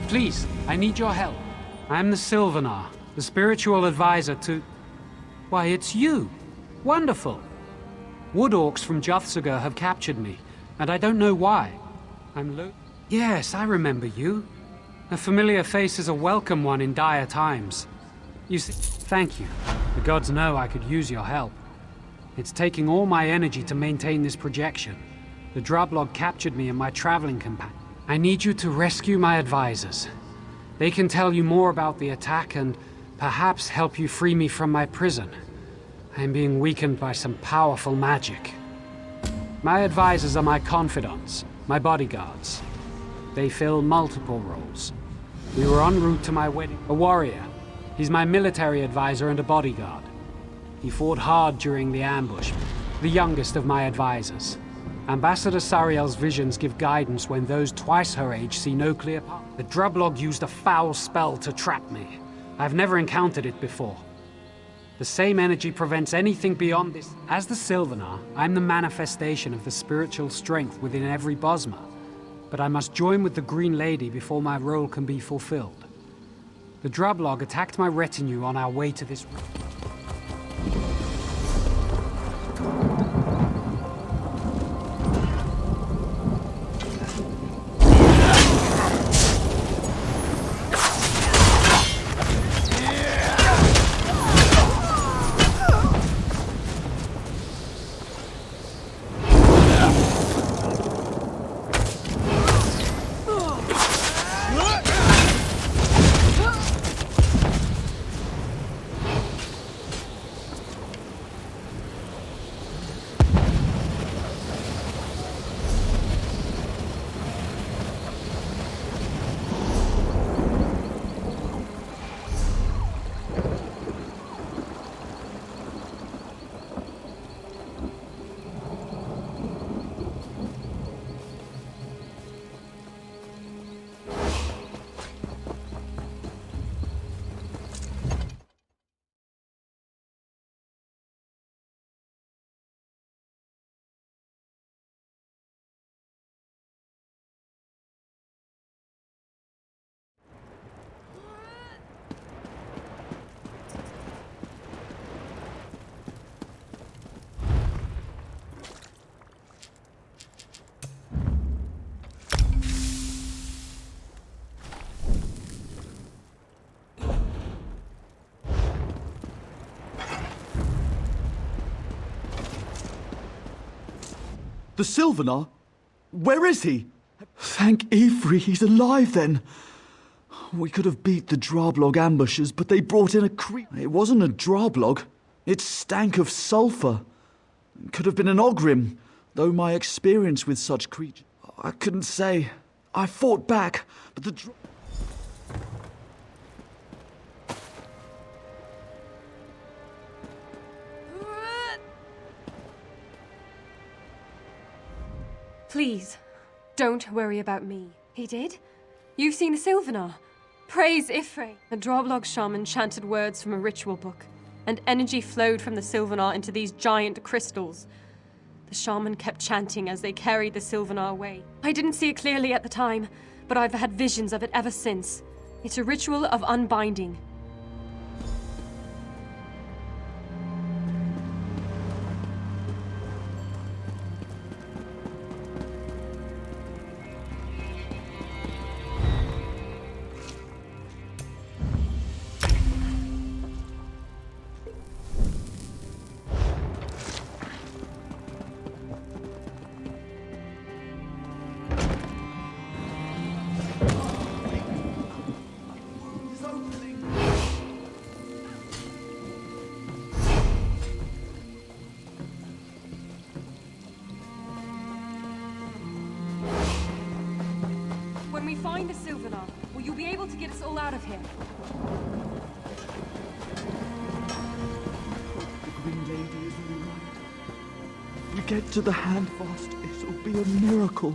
Please, I need your help. I am the Sylvanar, the spiritual advisor to... Why, it's you! Wonderful! Wood Orcs from Juthsagar have captured me, and I don't know why. Yes, I remember you. A familiar face is a welcome one in dire times. You see... Thank you. The gods know I could use your help. It's taking all my energy to maintain this projection. The Drublog captured me and my traveling companion. I need you to rescue my advisors. They can tell you more about the attack and perhaps help you free me from my prison. I am being weakened by some powerful magic. My advisors are my confidants, my bodyguards. They fill multiple roles. We were en route to my wedding. A warrior. He's my military advisor and a bodyguard. He fought hard during the ambush, the youngest of my advisors. Ambassador Sariel's visions give guidance when those twice her age see no clear path. The Drublog used a foul spell to trap me. I've never encountered it before. The same energy prevents anything beyond this. As the Sylvanar, I'm the manifestation of the spiritual strength within every Bosmer. But I must join with the Green Lady before my role can be fulfilled. The Drublog attacked my retinue on our way to this room. The Sylvanar? Where is he? Thank Ifri, he's alive then. We could have beat the Drublog ambushers, but they brought in a creep. It wasn't a Drublog. It stank of sulfur. It could have been an Ogrim, though my experience with such creatures... I couldn't say. I fought back, but the... Please, don't worry about me. He did? You've seen a Sylvanar. Praise Ifre. The Drublog shaman chanted words from a ritual book, and energy flowed from the Sylvanar into these giant crystals. The shaman kept chanting as they carried the Sylvanar away. I didn't see it clearly at the time, but I've had visions of it ever since. It's a ritual of unbinding. When we find the Sylvanar, will you be able to get us all out of here? The Green Lady is all right. If we get to the Handfast, it'll be a miracle.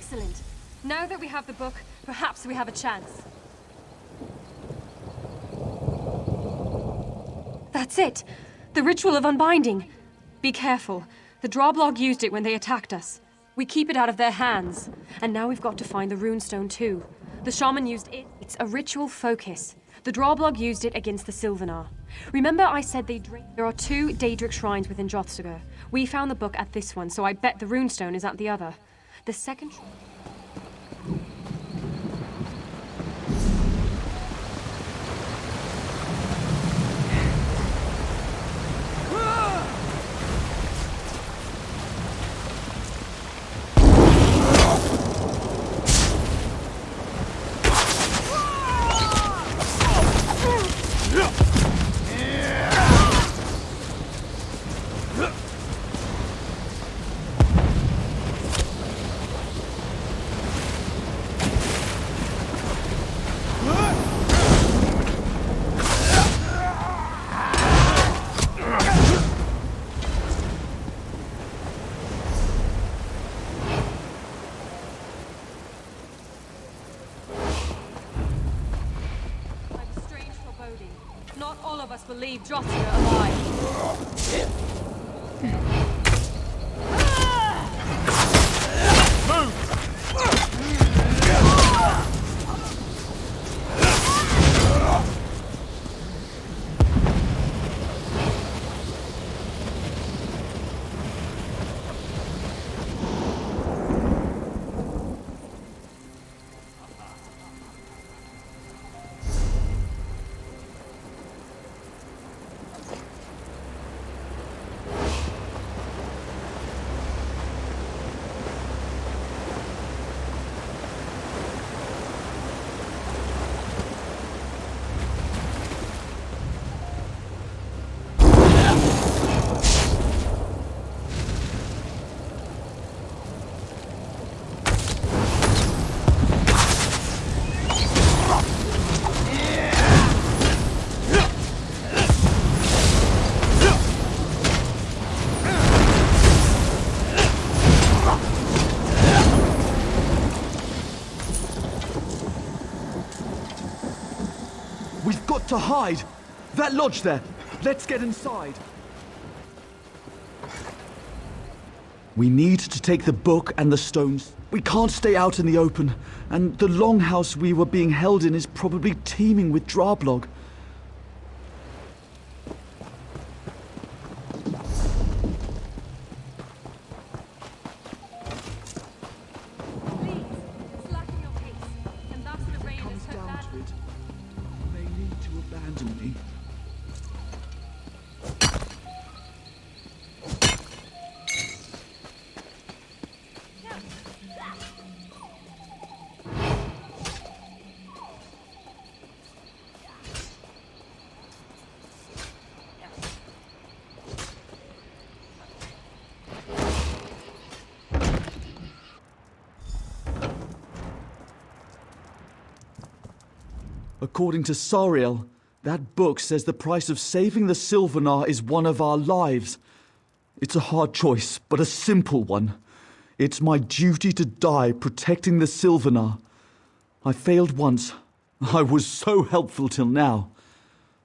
Excellent. Now that we have the book, perhaps we have a chance. That's it! The ritual of unbinding. Be careful. The Droblog used it when they attacked us. We keep it out of their hands. And now we've got to find the runestone too. The shaman used it. It's a ritual focus. The Droblog used it against the Sylvanar. Remember I said they drained? There are 2 Daedric shrines within Jothsagar. We found the book at this one, so I bet the runestone is at the other. The second... Not all of us will leave Jothsagar alive. We've got to hide! That lodge there! Let's get inside! We need to take the book and the stones. We can't stay out in the open, and the longhouse we were being held in is probably teeming with Droblog. According to Sariel, that book says the price of saving the Sylvanar is one of our lives. It's a hard choice, but a simple one. It's my duty to die protecting the Sylvanar. I failed once. I was so helpful till now.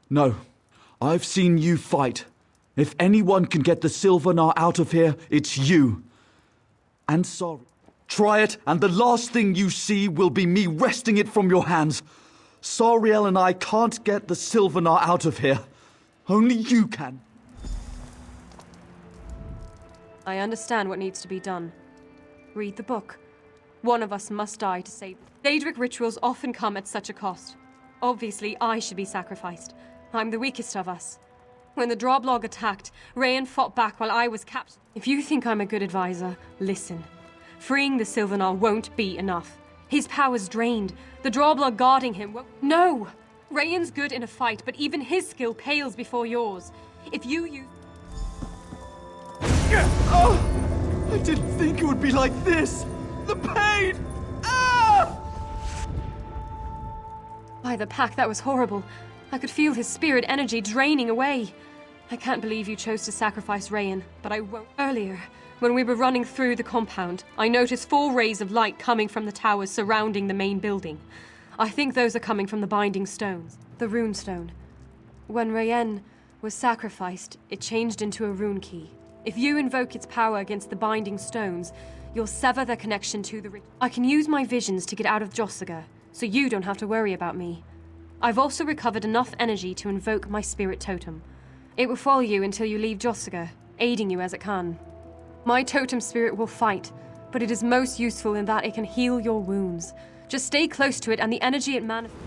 No, I've seen you fight. If anyone can get the Sylvanar out of here, it's you. And sorry. Try it, and the last thing you see will be me wresting it from your hands. Sariel and I can't get the Sylvanar out of here. Only you can. I understand what needs to be done. Read the book. One of us must die to save. Daedric rituals often come at such a cost. Obviously, I should be sacrificed. I'm the weakest of us. When the Droblog attacked, Rayan fought back while I was captured. If you think I'm a good advisor, listen. Freeing the Sylvanar won't be enough. His power's drained. The Droblog guarding him won't... No! Rayan's good in a fight, but even his skill pales before yours. If you use... Oh! I didn't think it would be like this! The pain! Ah! By the pack, that was horrible. I could feel his spirit energy draining away. I can't believe you chose to sacrifice Rayan, but I won't. Earlier, When we were running through the compound, I noticed 4 rays of light coming from the towers surrounding the main building. I think those are coming from the binding stones, the rune stone. When Rayen was sacrificed, it changed into a rune key. If you invoke its power against the binding stones, you'll sever their connection to the I can use my visions to get out of Jossiger, so you don't have to worry about me. I've also recovered enough energy to invoke my spirit totem. It will follow you until you leave Jossiger, aiding you as it can. My totem spirit will fight, but it is most useful in that it can heal your wounds. Just stay close to it and the energy it manifests.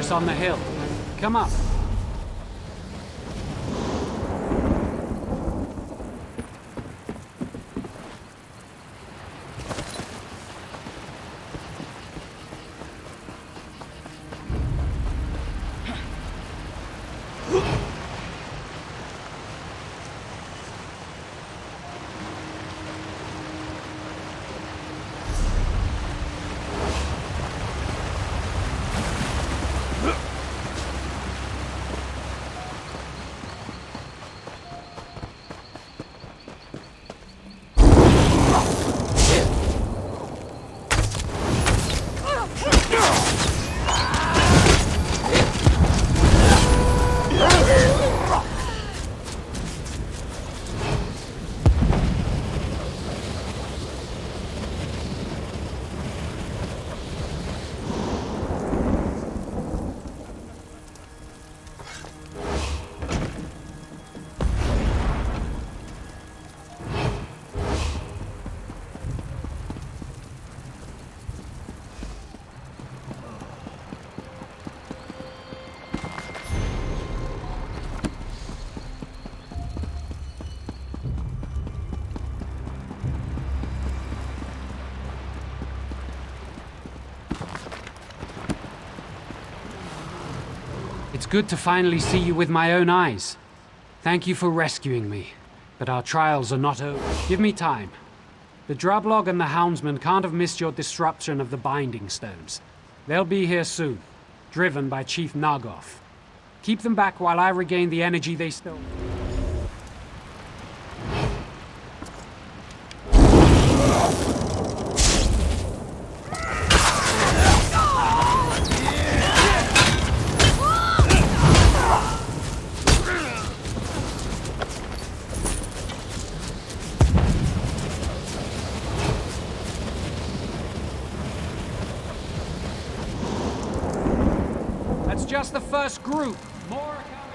fortress on the hill. Come up. It's good to finally see you with my own eyes. Thank you for rescuing me, but our trials are not over. Give me time. The Drablog and the Houndsman can't have missed your disruption of the Binding Stones. They'll be here soon, driven by Chief Nagoth. Keep them back while I regain the energy they stole. That's just the first group. More are coming.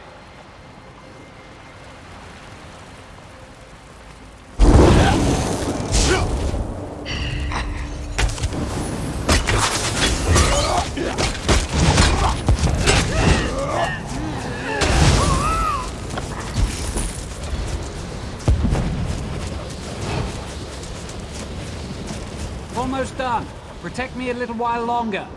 Almost done. Protect me a little while longer.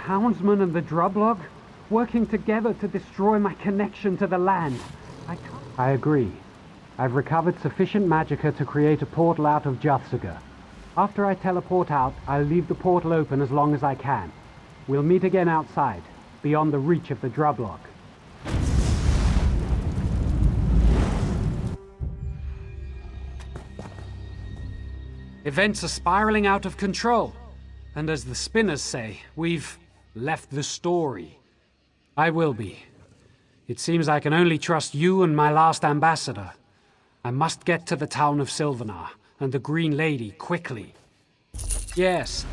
Houndsman and the Drublog, working together to destroy my connection to the land. I agree. I've recovered sufficient magicka to create a portal out of Juthsaga. After I teleport out, I'll leave the portal open as long as I can. We'll meet again outside, beyond the reach of the Drublog. Events are spiraling out of control. And as the spinners say, we've left the story. I will be. It seems I can only trust you and my last ambassador. I must get to the town of Sylvanar and the Green Lady quickly. Yes,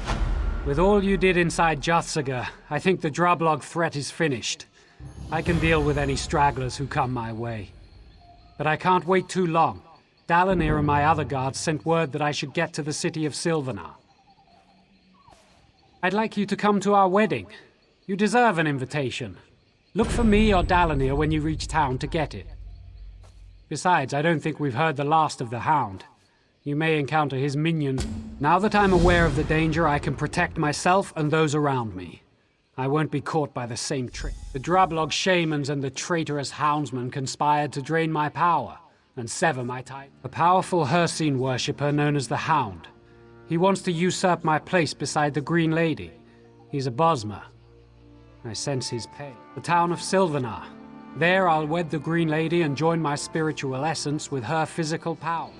with all you did inside Juthsaga, I think the Drublog threat is finished. I can deal with any stragglers who come my way. But I can't wait too long. Dalinir and my other guards sent word that I should get to the city of Sylvanar. I'd like you to come to our wedding. You deserve an invitation. Look for me or Dalinir when you reach town to get it. Besides, I don't think we've heard the last of the Hound. You may encounter his minions. Now that I'm aware of the danger, I can protect myself and those around me. I won't be caught by the same trick. The Drablog shamans and the traitorous houndsmen conspired to drain my power and sever my title. A powerful Hircine worshipper known as the Hound. He wants to usurp my place beside the Green Lady. He's a Bosmer. I sense his pain. The town of Sylvanar. There I'll wed the Green Lady and join my spiritual essence with her physical power.